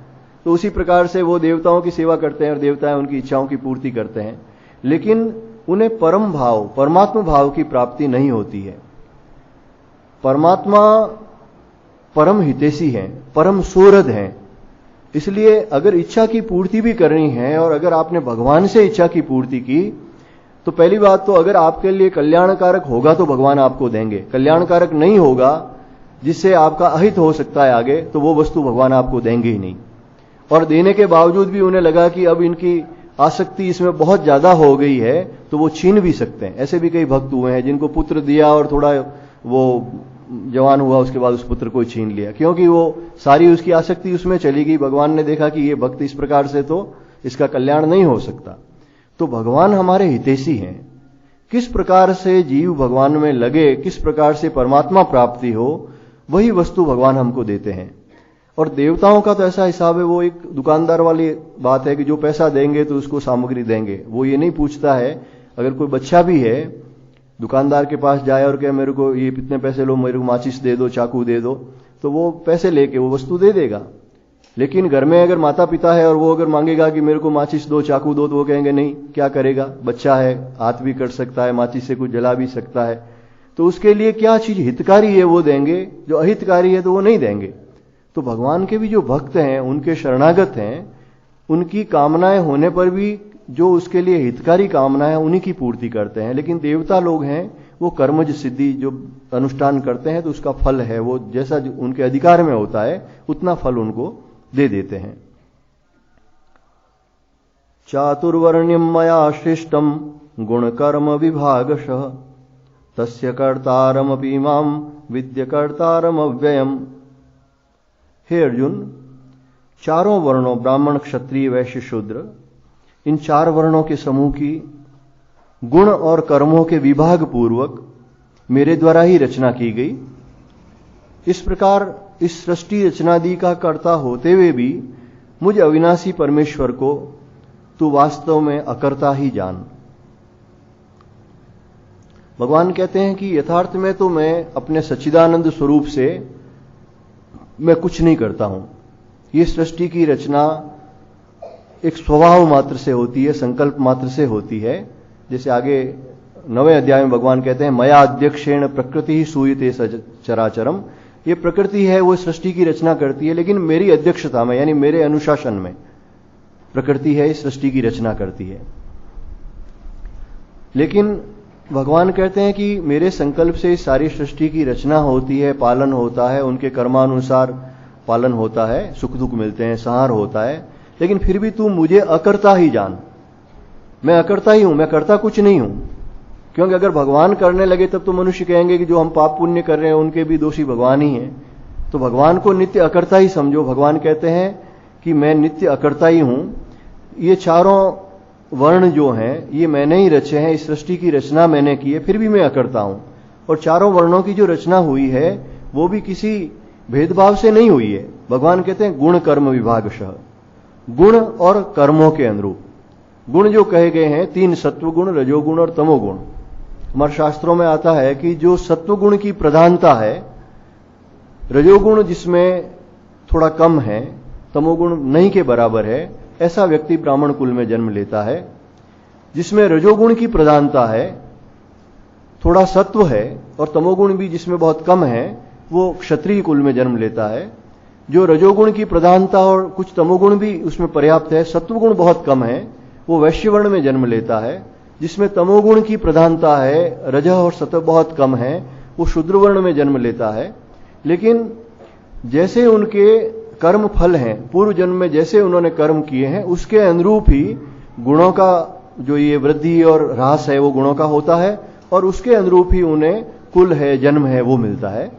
S1: तो उसी प्रकार से वो देवताओं की सेवा करते हैं और देवता उनकी इच्छाओं की पूर्ति करते हैं। लेकिन उन्हें परम भाव, परमात्मा भाव की प्राप्ति नहीं होती है। परमात्मा परम हितैषी हैं, परम सुहृद हैं। इसलिए अगर इच्छा की पूर्ति भी करनी है और अगर आपने भगवान से इच्छा की पूर्ति की, तो पहली बात तो अगर आपके लिए कल्याणकारक होगा तो भगवान आपको देंगे। कल्याणकारक नहीं होगा, जिससे आपका अहित हो सकता है आगे, तो वो वस्तु भगवान आपको देंगे ही नहीं। और देने के बावजूद भी उन्हें लगा कि अब इनकी आसक्ति इसमें बहुत ज्यादा हो गई है, तो वो छीन भी सकते हैं। ऐसे भी कई भक्त हुए हैं जिनको पुत्र दिया और थोड़ा वो जवान हुआ, उसके बाद उस पुत्र को छीन लिया, क्योंकि वो सारी उसकी आसक्ति उसमें चली गई। भगवान ने देखा कि ये भक्त इस प्रकार से तो इसका कल्याण नहीं हो सकता। तो भगवान हमारे हितैषी हैं। किस प्रकार से जीव भगवान में लगे, किस प्रकार से परमात्मा प्राप्ति हो, वही वस्तु भगवान हमको देते हैं। और देवताओं का तो ऐसा हिसाब है, वो एक दुकानदार वाली बात है कि जो पैसा देंगे तो उसको सामग्री देंगे। वो ये नहीं पूछता है, अगर कोई बच्चा भी है दुकानदार के पास जाए और कहे मेरे को ये इतने पैसे लो, मेरे को माचिस दे दो, चाकू दे दो, तो वो पैसे लेके वो वस्तु दे देगा। लेकिन घर में अगर माता पिता है और वो अगर मांगेगा कि मेरे को माचिस दो, चाकू दो, तो वो कहेंगे नहीं। क्या करेगा? बच्चा है, हाथ भी कट सकता है, माचिस से कुछ जला भी सकता है। तो उसके लिए क्या चीज हितकारी है वो देंगे, जो अहितकारी है तो वो नहीं देंगे। तो भगवान के भी जो भक्त हैं, उनके शरणागत हैं, उनकी कामनाएं होने पर भी जो उसके लिए हितकारी कामना है उन्हीं की पूर्ति करते हैं। लेकिन देवता लोग हैं वो कर्मज सिद्धि जो अनुष्ठान करते हैं, तो उसका फल है वो जैसा उनके अधिकार में होता है उतना फल उनको दे देते हैं। चातुर्वर्ण्यम मया सृष्टम गुण कर्म विभागशः तस्य कर्तारमपि माम विद्य कर्तारम अव्ययम। हे अर्जुन, चारों वर्णों ब्राह्मण, क्षत्रिय, वैश्य, शूद्र, इन चार वर्णों के समूह की गुण और कर्मों के विभाग पूर्वक मेरे द्वारा ही रचना की गई। इस प्रकार इस सृष्टि रचनादि का कर्ता होते हुए भी मुझ अविनाशी परमेश्वर को तू वास्तव में अकर्ता ही जान। भगवान कहते हैं कि यथार्थ में तो मैं अपने सच्चिदानंद स्वरूप से मैं कुछ नहीं करता हूं। ये सृष्टि की रचना एक स्वभाव मात्र से होती है, संकल्प मात्र से होती है। जैसे आगे 9वें अध्याय में भगवान कहते हैं मया अध्यक्षेण प्रकृति ही सूयते चराचरम। ये प्रकृति है वो सृष्टि की रचना करती है, लेकिन मेरी अध्यक्षता में यानी मेरे अनुशासन में प्रकृति है इस सृष्टि की रचना करती है। लेकिन भगवान कहते हैं कि मेरे संकल्प से इस सारी सृष्टि की रचना होती है, पालन होता है, उनके कर्मानुसार पालन होता है, सुख दुख मिलते हैं, संहार होता है, लेकिन फिर भी तू मुझे अकर्ता ही जान। मैं अकर्ता ही हूं, मैं करता कुछ नहीं हूं। क्योंकि अगर भगवान करने लगे तब तो मनुष्य कहेंगे कि जो हम पाप पुण्य कर रहे हैं उनके भी दोषी भगवान ही हैं। तो भगवान को नित्य अकर्ता ही समझो। भगवान कहते हैं कि मैं नित्य अकर्ता ही हूं। ये चारों वर्ण जो हैं ये मैंने ही रचे हैं, इस सृष्टि की रचना मैंने की है, फिर भी मैं अकर्ता हूं। और चारों वर्णों की जो रचना हुई है वो भी किसी भेदभाव से नहीं हुई है। भगवान कहते हैं गुण कर्म विभागशः, गुण और कर्मों के अनुरूप। गुण जो कहे गए हैं 3 सत्वगुण, रजोगुण और तमोगुण। हमारे शास्त्रों में आता है कि जो सत्वगुण की प्रधानता है, रजोगुण जिसमें थोड़ा कम है, तमोगुण नहीं के बराबर है, ऐसा व्यक्ति ब्राह्मण कुल में जन्म लेता है। जिसमें रजोगुण की प्रधानता है, थोड़ा सत्व है, और तमोगुण भी जिसमें बहुत कम है, वो क्षत्रिय कुल में जन्म लेता है। जो रजोगुण की प्रधानता और कुछ तमोगुण भी उसमें पर्याप्त है, सत्वगुण बहुत कम है, वो वैश्य वर्ण में जन्म लेता है। जिसमें तमोगुण की प्रधानता है, रजः और सत्व बहुत कम है, वो शूद्र वर्ण में जन्म लेता है। लेकिन जैसे उनके कर्म फल हैं, पूर्व जन्म में जैसे उन्होंने कर्म किए हैं, उसके अनुरूप ही गुणों का जो ये वृद्धि और ह्रास है वो गुणों का होता है, और उसके अनुरूप ही उन्हें कुल है, जन्म है, वो मिलता है।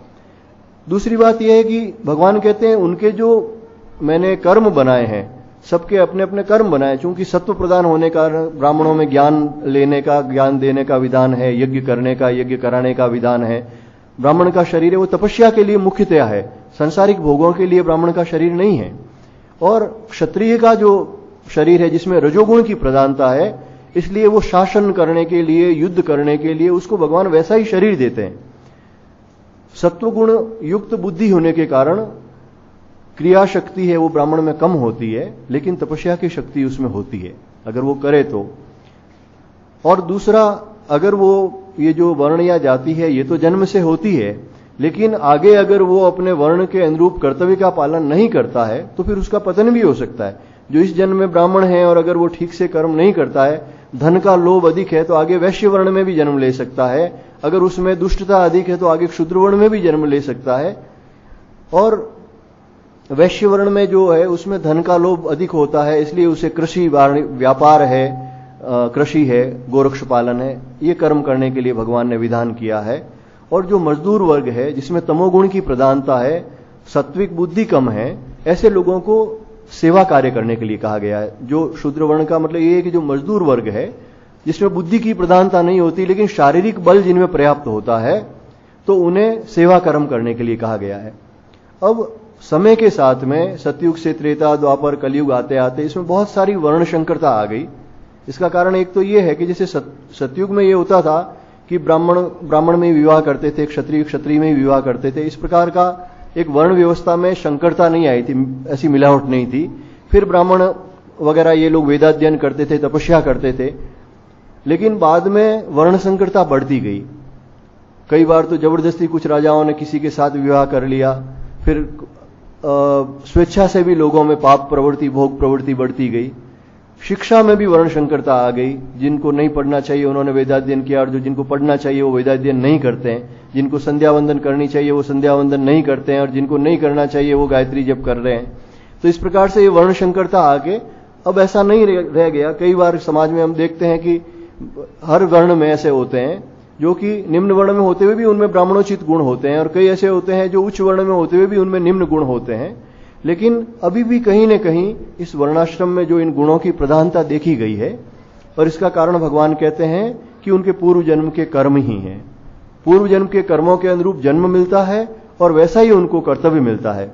S1: दूसरी बात यह है कि भगवान कहते हैं उनके जो मैंने कर्म बनाए हैं, सबके अपने अपने कर्म बनाए। चूंकि सत्व प्रदान होने का ब्राह्मणों में ज्ञान लेने का, ज्ञान देने का विधान है, यज्ञ करने का, यज्ञ कराने का विधान है। ब्राह्मण का शरीर है वो तपस्या के लिए मुख्यतया है, सांसारिक भोगों के लिए ब्राह्मण का शरीर नहीं है। और क्षत्रिय का जो शरीर है जिसमें रजोगुण की प्रधानता है, इसलिए वो शासन करने के लिए, युद्ध करने के लिए उसको भगवान वैसा ही शरीर देते हैं। सत्वगुण युक्त बुद्धि होने के कारण क्रिया शक्ति है वो ब्राह्मण में कम होती है, लेकिन तपस्या की शक्ति उसमें होती है अगर वो करे तो। और दूसरा, अगर वो ये जो वर्ण या जाति है ये तो जन्म से होती है, लेकिन आगे अगर वो अपने वर्ण के अनुरूप कर्तव्य का पालन नहीं करता है तो फिर उसका पतन भी हो सकता है। जो इस जन्म में ब्राह्मण है और अगर वो ठीक से कर्म नहीं करता है, धन का लोभ अधिक है तो आगे वैश्य वर्ण में भी जन्म ले सकता है। अगर उसमें दुष्टता अधिक है तो आगे क्षुद्र वर्ण में भी जन्म ले सकता है। और वैश्य वर्ण में जो है उसमें धन का लोभ अधिक होता है, इसलिए उसे कृषि व्यापार है, कृषि है, गोरक्ष पालन है, ये कर्म करने के लिए भगवान ने विधान किया है। और जो मजदूर वर्ग है जिसमें तमोगुण की प्रधानता है, सात्विक बुद्धि कम है, ऐसे लोगों को सेवा कार्य करने के लिए कहा गया है। जो शूद्र वर्ण का मतलब ये है कि जो मजदूर वर्ग है जिसमें बुद्धि की प्रधानता नहीं होती लेकिन शारीरिक बल जिनमें पर्याप्त होता है, तो उन्हें सेवा कर्म करने के लिए कहा गया है। अब समय के साथ में सतयुग से त्रेता, द्वापर, कलयुग आते आते इसमें बहुत सारी वर्ण संकरता आ गई। इसका कारण एक तो ये है कि जैसे सतयुग में ये होता था कि ब्राह्मण में विवाह करते थे, क्षत्रिय में विवाह करते थे। इस प्रकार का एक वर्ण व्यवस्था में संकरता नहीं आई थी, ऐसी मिलावट नहीं थी। फिर ब्राह्मण वगैरह ये लोग वेदाध्ययन करते थे, तपस्या करते थे, लेकिन बाद में वर्ण संकरता बढ़ती गई। कई बार तो जबरदस्ती कुछ राजाओं ने किसी के साथ विवाह कर लिया। फिर स्वेच्छा से भी लोगों में पाप प्रवृत्ति, भोग प्रवृत्ति बढ़ती गई। शिक्षा में भी वर्ण संकरता आ गई। जिनको नहीं पढ़ना चाहिए उन्होंने वेदाध्ययन किया, और जो जिनको पढ़ना चाहिए वो वेदाध्ययन नहीं करते हैं। जिनको संध्या वंदन करनी चाहिए वो संध्या वंदन नहीं करते हैं, और जिनको नहीं करना चाहिए वो गायत्री जप कर रहे हैं। तो इस प्रकार से ये वर्ण संकरता आके अब ऐसा नहीं रह गया। कई बार समाज में हम देखते हैं कि हर वर्ण में ऐसे होते हैं जो कि निम्न वर्ण में होते हुए भी उनमें ब्राह्मणोचित गुण होते हैं, और कई ऐसे होते हैं जो उच्च वर्ण में होते हुए भी उनमें निम्न गुण होते हैं। लेकिन अभी भी कहीं न कहीं इस वर्णाश्रम में जो इन गुणों की प्रधानता देखी गई है, और इसका कारण भगवान कहते हैं कि उनके पूर्व जन्म के कर्म ही हैं। पूर्व जन्म के कर्मों के अनुरूप जन्म मिलता है और वैसा ही उनको कर्तव्य मिलता है।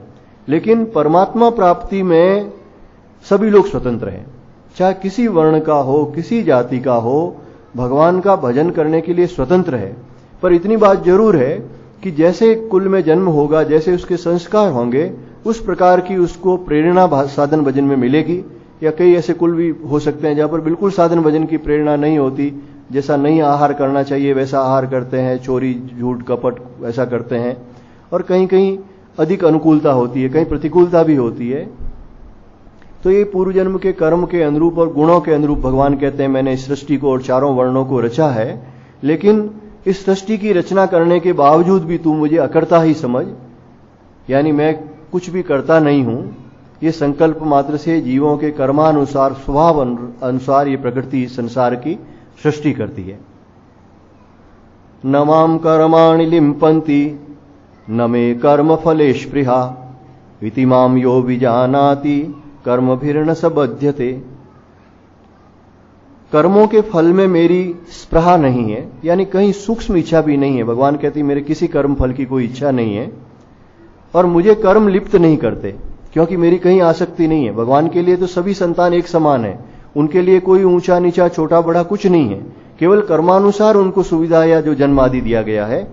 S1: लेकिन परमात्मा प्राप्ति में सभी लोग स्वतंत्र हैं, चाहे किसी वर्ण का हो, किसी जाति का हो, भगवान का भजन करने के लिए स्वतंत्र है। पर इतनी बात जरूर है कि जैसे कुल में जन्म होगा, जैसे उसके संस्कार होंगे, उस प्रकार की उसको प्रेरणा साधन भजन में मिलेगी। या कई ऐसे कुल भी हो सकते हैं जहां पर बिल्कुल साधन भजन की प्रेरणा नहीं होती, जैसा नहीं आहार करना चाहिए वैसा आहार करते हैं, चोरी झूठ कपट ऐसा करते हैं। और कहीं कहीं अधिक अनुकूलता होती है, कहीं प्रतिकूलता भी होती है। तो ये पूर्व जन्म के कर्म के अनुरूप और गुणों के अनुरूप भगवान कहते हैं मैंने इस सृष्टि को और चारों वर्णों को रचा है, लेकिन इस सृष्टि की रचना करने के बावजूद भी तू मुझे अकर्ता ही समझ, यानी मैं कुछ भी करता नहीं हूं। ये संकल्प मात्र से जीवों के कर्मानुसार स्वभाव अनुसार ये प्रकृति संसार की सृष्टि करती है। न माम कर्माणि लिम्पन्ति न मे कर्म फले स्पृहा इति माम यो विजानाति कर्मभिर्न स बध्यते। कर्मों के फल में मेरी स्पृहा नहीं है, यानी कहीं सूक्ष्म इच्छा भी नहीं है। भगवान कहते हैं मेरे किसी कर्म फल की कोई इच्छा नहीं है और मुझे कर्म लिप्त नहीं करते, क्योंकि मेरी कहीं आसक्ति नहीं है। भगवान के लिए तो सभी संतान एक समान है, उनके लिए कोई ऊंचा नीचा छोटा बड़ा कुछ नहीं है, केवल कर्मानुसार उनको सुविधा या जो जन्म आदि दिया गया है।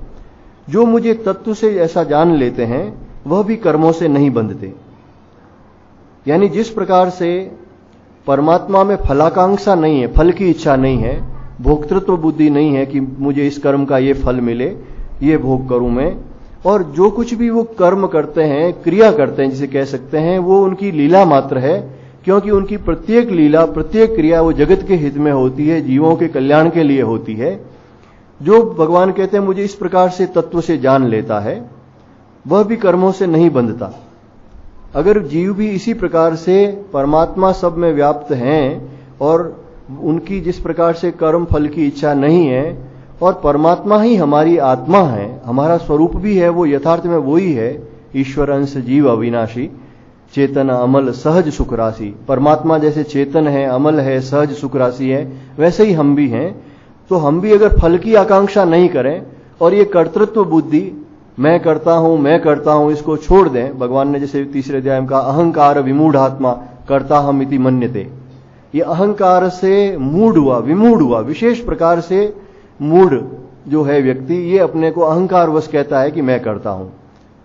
S1: जो मुझे तत्व से ऐसा जान लेते हैं वह भी कर्मों से नहीं बंधते। यानी जिस प्रकार से परमात्मा में फलाकांक्षा नहीं है, फल की इच्छा नहीं है, भोक्तृत्व बुद्धि नहीं है कि मुझे इस कर्म का ये फल मिले, ये भोग करूं मैं, और जो कुछ भी वो कर्म करते हैं, क्रिया करते हैं जिसे कह सकते हैं, वो उनकी लीला मात्र है, क्योंकि उनकी प्रत्येक लीला प्रत्येक क्रिया वो जगत के हित में होती है, जीवों के कल्याण के लिए होती है। जो भगवान कहते हैं मुझे इस प्रकार से तत्व से जान लेता है वह भी कर्मों से नहीं बंधता। अगर जीव भी इसी प्रकार से परमात्मा सब में व्याप्त हैं और उनकी जिस प्रकार से कर्म फल की इच्छा नहीं है और परमात्मा ही हमारी आत्मा है, हमारा स्वरूप भी है, वो यथार्थ में वही है, ईश्वर अंश जीव अविनाशी चेतन अमल सहज सुख राशि। परमात्मा जैसे चेतन है, अमल है, सहज सुख राशि है, वैसे ही हम भी हैं। तो हम भी अगर फल की आकांक्षा नहीं करें और ये कर्तृत्व बुद्धि मैं करता हूं इसको छोड़ दें, भगवान ने जैसे तीसरे अध्याय में कहा अहंकार विमूढ़ात्मा कर्ता हम इति मन्यते। ये अहंकार से मूढ़ हुआ, विमूढ़ हुआ, विशेष प्रकार से मूढ़ जो है व्यक्ति, ये अपने को अहंकार वश कहता है कि मैं करता हूं।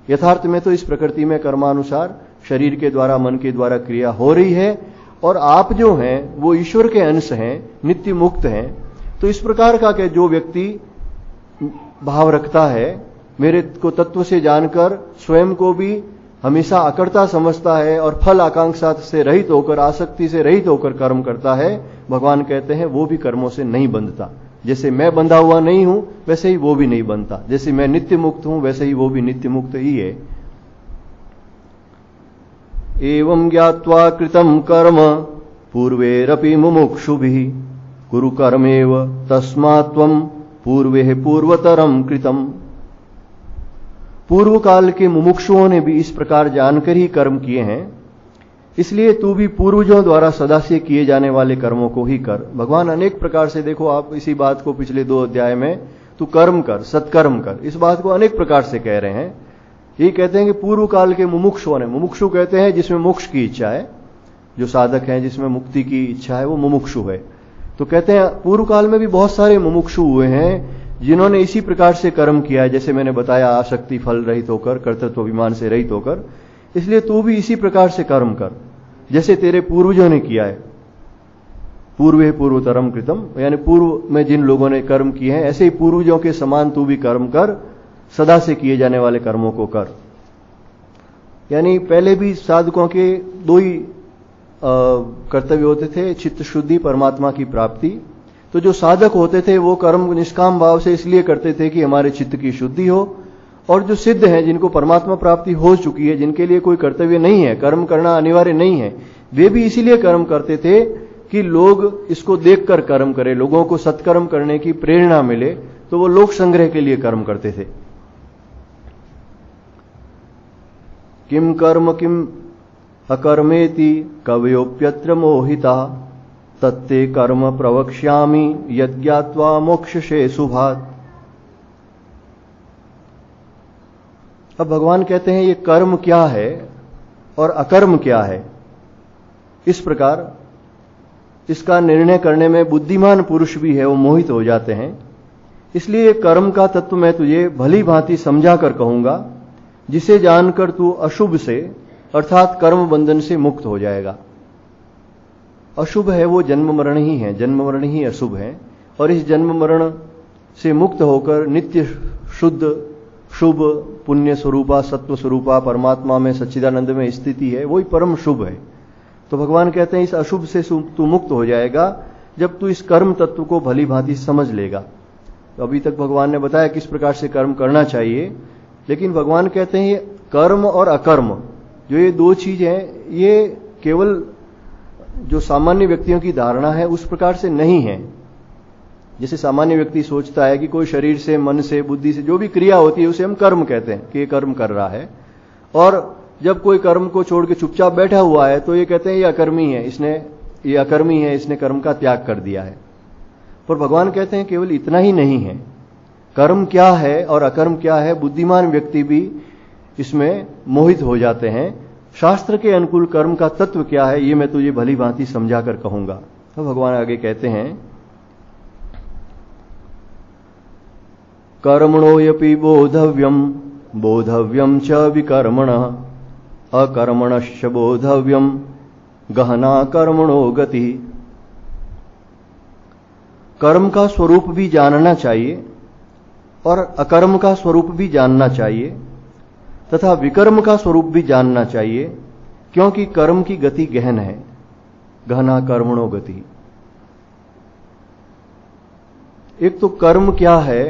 S1: यथार्थ में तो इस प्रकृति में कर्मानुसार शरीर के द्वारा मन के द्वारा क्रिया हो रही है और आप जो हैं वो ईश्वर के अंश हैं, नित्य मुक्त हैं। तो इस प्रकार का कि जो व्यक्ति भाव रखता है, मेरे को तत्व से जानकर स्वयं को भी हमेशा अकर्ता समझता है और फल आकांक्षा से रहित होकर, आसक्ति से रहित होकर कर्म करता है, भगवान कहते हैं वो भी कर्मों से नहीं बंधता। जैसे मैं बंधा हुआ नहीं हूं वैसे ही वो भी नहीं बंधता, जैसे मैं नित्य मुक्त हूं वैसे ही वो भी नित्य मुक्त ही है। एवं ज्ञात्वा कृतं कर्म पूर्वेरपि मुमुक्षुभिः कुरु कर्मेव तस्मात् त्वं पूर्वे पूर्वतरं कृतम्। पूर्व काल के मुमुक्षुओं ने भी इस प्रकार जानकर ही कर्म किए हैं, इसलिए तू भी पूर्वजों द्वारा सदा से किए जाने वाले कर्मों को ही कर। भगवान अनेक प्रकार से, देखो आप इसी बात को पिछले 2 अध्याय में तू कर्म कर, सत्कर्म कर, इस बात को अनेक प्रकार से कह रहे हैं। ये कहते हैं कि पूर्व काल के मुमुक्षुओं ने, मुमुक्षु कहते हैं जिसमें मोक्ष की इच्छा है, जो साधक है जिसमें मुक्ति की इच्छा है वो मुमुक्षु है। तो कहते हैं पूर्व काल में भी बहुत सारे मुमुक्षु हुए हैं जिन्होंने इसी प्रकार से कर्म किया है, जैसे मैंने बताया आसक्ति फल रहित होकर, कर्तृत्व अभिमान से रहित होकर। इसलिए तू भी इसी प्रकार से कर्म कर जैसे तेरे पूर्वजों ने किया है। पूर्वे पूर्वतरम कृतम, यानी पूर्व में जिन लोगों ने कर्म किए हैं ऐसे ही पूर्वजों के समान तू भी कर्म कर, सदा से किए जाने वाले कर्मों को कर। यानी पहले भी साधकों के 2 ही कर्तव्य होते थे, चित्त शुद्धि, परमात्मा की प्राप्ति। तो जो साधक होते थे वो कर्म निष्काम भाव से इसलिए करते थे कि हमारे चित्त की शुद्धि हो, और जो सिद्ध हैं जिनको परमात्मा प्राप्ति हो चुकी है, जिनके लिए कोई कर्तव्य नहीं है, कर्म करना अनिवार्य नहीं है, वे भी इसीलिए कर्म करते थे कि लोग इसको देखकर कर्म करें, लोगों को सत्कर्म करने की प्रेरणा मिले, तो वो लोक संग्रह के लिए कर्म करते थे। किम कर्म किम अकर्मेति कवयोप्यत्र मोहिता तत्ते कर्म प्रवक्ष्यामि यज्ञात्वा मोक्षसे शुभात्। अब भगवान कहते हैं ये कर्म क्या है और अकर्म क्या है। इस प्रकार इसका निर्णय करने में बुद्धिमान पुरुष भी है वो मोहित हो जाते हैं। इसलिए कर्म का तत्व मैं तुझे भली भांति समझा कर कहूंगा, जिसे जानकर तू अशुभ से अर्थात कर्म बंधन से मुक्त हो जाएगा। अशुभ है वो जन्म मरण ही है, जन्म मरण ही अशुभ है, और इस जन्म मरण से मुक्त होकर नित्य शुद्ध शुभ पुण्य स्वरूपा सत्व स्वरूपा परमात्मा में सच्चिदानंद में स्थिति है, वही परम शुभ है। तो भगवान कहते हैं इस अशुभ से तू मुक्त हो जाएगा जब तू इस कर्म तत्व को भली भांति समझ लेगा। तो अभी तक भगवान ने बताया किस प्रकार से कर्म करना चाहिए, लेकिन भगवान कहते हैं ये कर्म और अकर्म जो ये दो चीज हैं, ये केवल जो सामान्य व्यक्तियों की धारणा है उस प्रकार से नहीं है। जैसे सामान्य व्यक्ति सोचता है कि कोई शरीर से, मन से, बुद्धि से जो भी क्रिया होती है उसे हम कर्म कहते हैं कि ये कर्म कर रहा है, और जब कोई कर्म को छोड़ के चुपचाप बैठा हुआ है तो ये कहते हैं ये अकर्मी है, ये अकर्मी है, इसने कर्म का त्याग कर दिया है। पर भगवान कहते हैं केवल इतना ही नहीं है, कर्म क्या है और अकर्म क्या है बुद्धिमान व्यक्ति भी इसमें मोहित हो जाते हैं। शास्त्र के अनुकूल कर्म का तत्व क्या है ये मैं तुझे भली भांति समझा कर कहूंगा। तो भगवान आगे कहते हैं कर्मणोयपि बोधव्यम बोधव्यम च विकर्मणः अकर्मणश्च बोधव्यम गहना कर्मणो गति। कर्म का स्वरूप भी जानना चाहिए और अकर्म का स्वरूप भी जानना चाहिए तथा विकर्म का स्वरूप भी जानना चाहिए, क्योंकि कर्म की गति गहन है। गहना कर्मणो गति। एक तो कर्म क्या है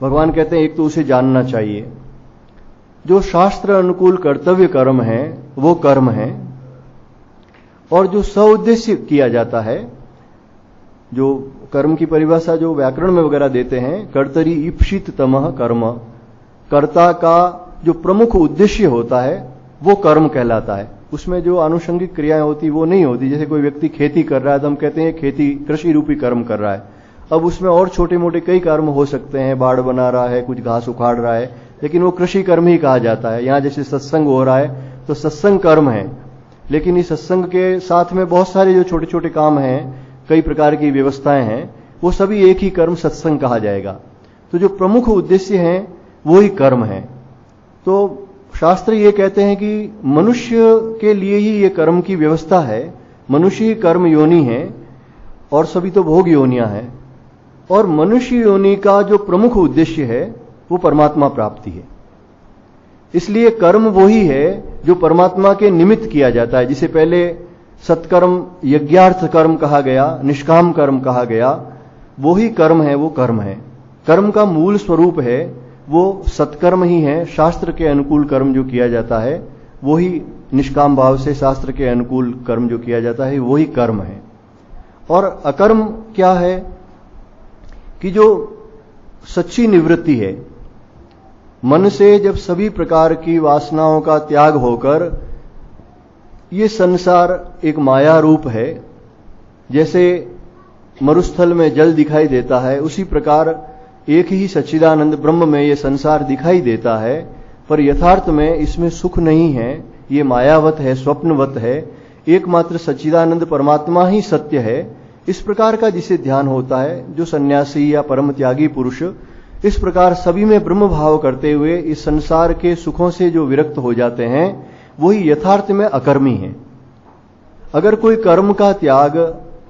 S1: भगवान कहते हैं एक तो उसे जानना चाहिए। जो शास्त्र अनुकूल कर्तव्य कर्म है वो कर्म है, और जो सउद्देश्य किया जाता है, जो कर्म की परिभाषा जो व्याकरण में वगैरह देते हैं, कर्तरि ईप्सित तमः कर्म, कर्ता का जो प्रमुख उद्देश्य होता है वो कर्म कहलाता है। उसमें जो आनुषंगिक क्रियाएं होती वो नहीं होती। जैसे कोई व्यक्ति खेती कर रहा है तो हम कहते हैं खेती कृषि रूपी कर्म कर रहा है। अब उसमें और छोटे मोटे कई कर्म हो सकते हैं, बाड़ बना रहा है, कुछ घास उखाड़ रहा है, लेकिन वो कृषि कर्म ही कहा जाता है। यहां जैसे सत्संग हो रहा है तो सत्संग कर्म है, लेकिन इस सत्संग के साथ में बहुत सारे जो छोटे छोटे काम हैं, कई प्रकार की व्यवस्थाएं हैं, वो सभी एक ही कर्म सत्संग कहा जाएगा। तो जो प्रमुख उद्देश्य है वो ही कर्म है। तो शास्त्र ये कहते हैं कि मनुष्य के लिए ही ये कर्म की व्यवस्था है, मनुष्य ही कर्म योनि है और सभी तो भोग योनियां हैं, और मनुष्य योनि का जो प्रमुख उद्देश्य है वो परमात्मा प्राप्ति है। इसलिए कर्म वही है जो परमात्मा के निमित्त किया जाता है। जिसे पहले सत्कर्म यज्ञार्थ कर्म कहा गया, निष्काम कर्म कहा गया, वो ही कर्म है, वो कर्म है। कर्म का मूल स्वरूप है वो सत्कर्म ही है। शास्त्र के अनुकूल कर्म जो किया जाता है वो ही निष्काम भाव से शास्त्र के अनुकूल कर्म जो किया जाता है वही कर्म है। और अकर्म क्या है कि जो सच्ची निवृत्ति है, मन से जब सभी प्रकार की वासनाओं का त्याग होकर ये संसार एक माया रूप है, जैसे मरुस्थल में जल दिखाई देता है उसी प्रकार एक ही सच्चिदानंद ब्रह्म में ये संसार दिखाई देता है, पर यथार्थ में इसमें सुख नहीं है, ये मायावत है, स्वप्नवत है। एकमात्र सच्चिदानंद परमात्मा ही सत्य है। इस प्रकार का जिसे ध्यान होता है, जो सन्यासी या परम त्यागी पुरुष इस प्रकार सभी में ब्रह्म भाव करते हुए इस संसार के सुखों से जो विरक्त हो जाते हैं, वही यथार्थ में अकर्मी है। अगर कोई कर्म का त्याग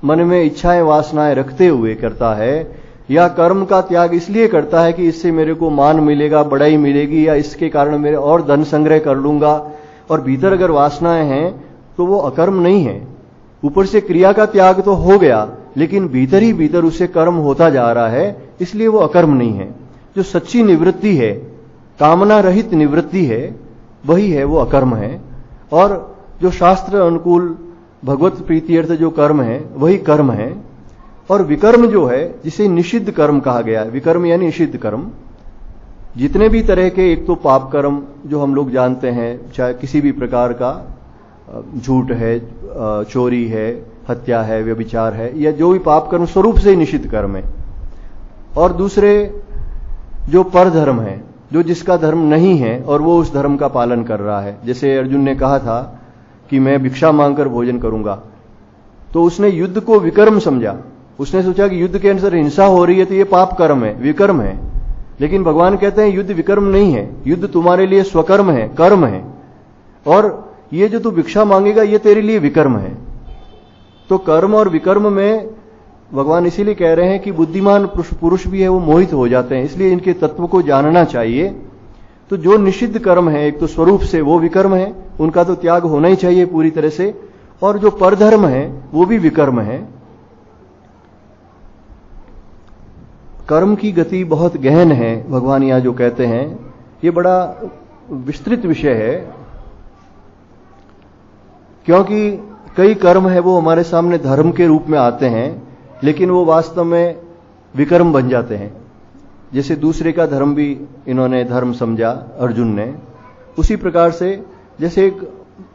S1: मन में इच्छाएं वासनाएं रखते हुए करता है, या कर्म का त्याग इसलिए करता है कि इससे मेरे को मान मिलेगा, बड़ाई मिलेगी, या इसके कारण मेरे और धन संग्रह कर लूंगा, और भीतर अगर वासनाएं हैं तो वो अकर्म नहीं है। ऊपर से क्रिया का त्याग तो हो गया, लेकिन भीतर ही भीतर उसे कर्म होता जा रहा है, इसलिए वो अकर्म नहीं है। जो सच्ची निवृत्ति है, कामना रहित निवृत्ति है, वही है वो अकर्म है। और जो शास्त्र अनुकूल भगवत प्रीत्यर्थ जो कर्म है वही कर्म है। और विकर्म जो है जिसे निषिद्ध कर्म कहा गया है, विकर्म यानी निषिद्ध कर्म, जितने भी तरह के, एक तो पाप कर्म जो हम लोग जानते हैं, चाहे किसी भी प्रकार का झूठ है, चोरी है, हत्या है, व्यभिचार है, या जो भी पाप कर्म स्वरूप से ही निषिद्ध कर्म है। और दूसरे जो पर धर्म है, जो जिसका धर्म नहीं है और वो उस धर्म का पालन कर रहा है। जैसे अर्जुन ने कहा था कि मैं भिक्षा मांगकर भोजन करूंगा, तो उसने युद्ध को विकर्म समझा। उसने सोचा कि युद्ध के अनुसार हिंसा हो रही है तो ये पाप कर्म है, विकर्म है। लेकिन भगवान कहते हैं युद्ध विकर्म नहीं है, युद्ध तुम्हारे लिए स्वकर्म है, कर्म है, और ये जो तू भिक्षा मांगेगा ये तेरे लिए विकर्म है। तो कर्म और विकर्म में भगवान इसीलिए कह रहे हैं कि बुद्धिमान पुरुष भी है वो मोहित हो जाते हैं, इसलिए इनके तत्व को जानना चाहिए। तो जो निषिद्ध कर्म है एक तो स्वरूप से वो विकर्म है, उनका तो त्याग होना ही चाहिए पूरी तरह से। और जो परधर्म है वो भी विकर्म है। कर्म की गति बहुत गहन है, भगवान यहां जो कहते हैं ये बड़ा विस्तृत विषय है, क्योंकि कई कर्म है वो हमारे सामने धर्म के रूप में आते हैं, लेकिन वो वास्तव में विकर्म बन जाते हैं। जैसे दूसरे का धर्म भी इन्होंने धर्म समझा अर्जुन ने, उसी प्रकार से जैसे एक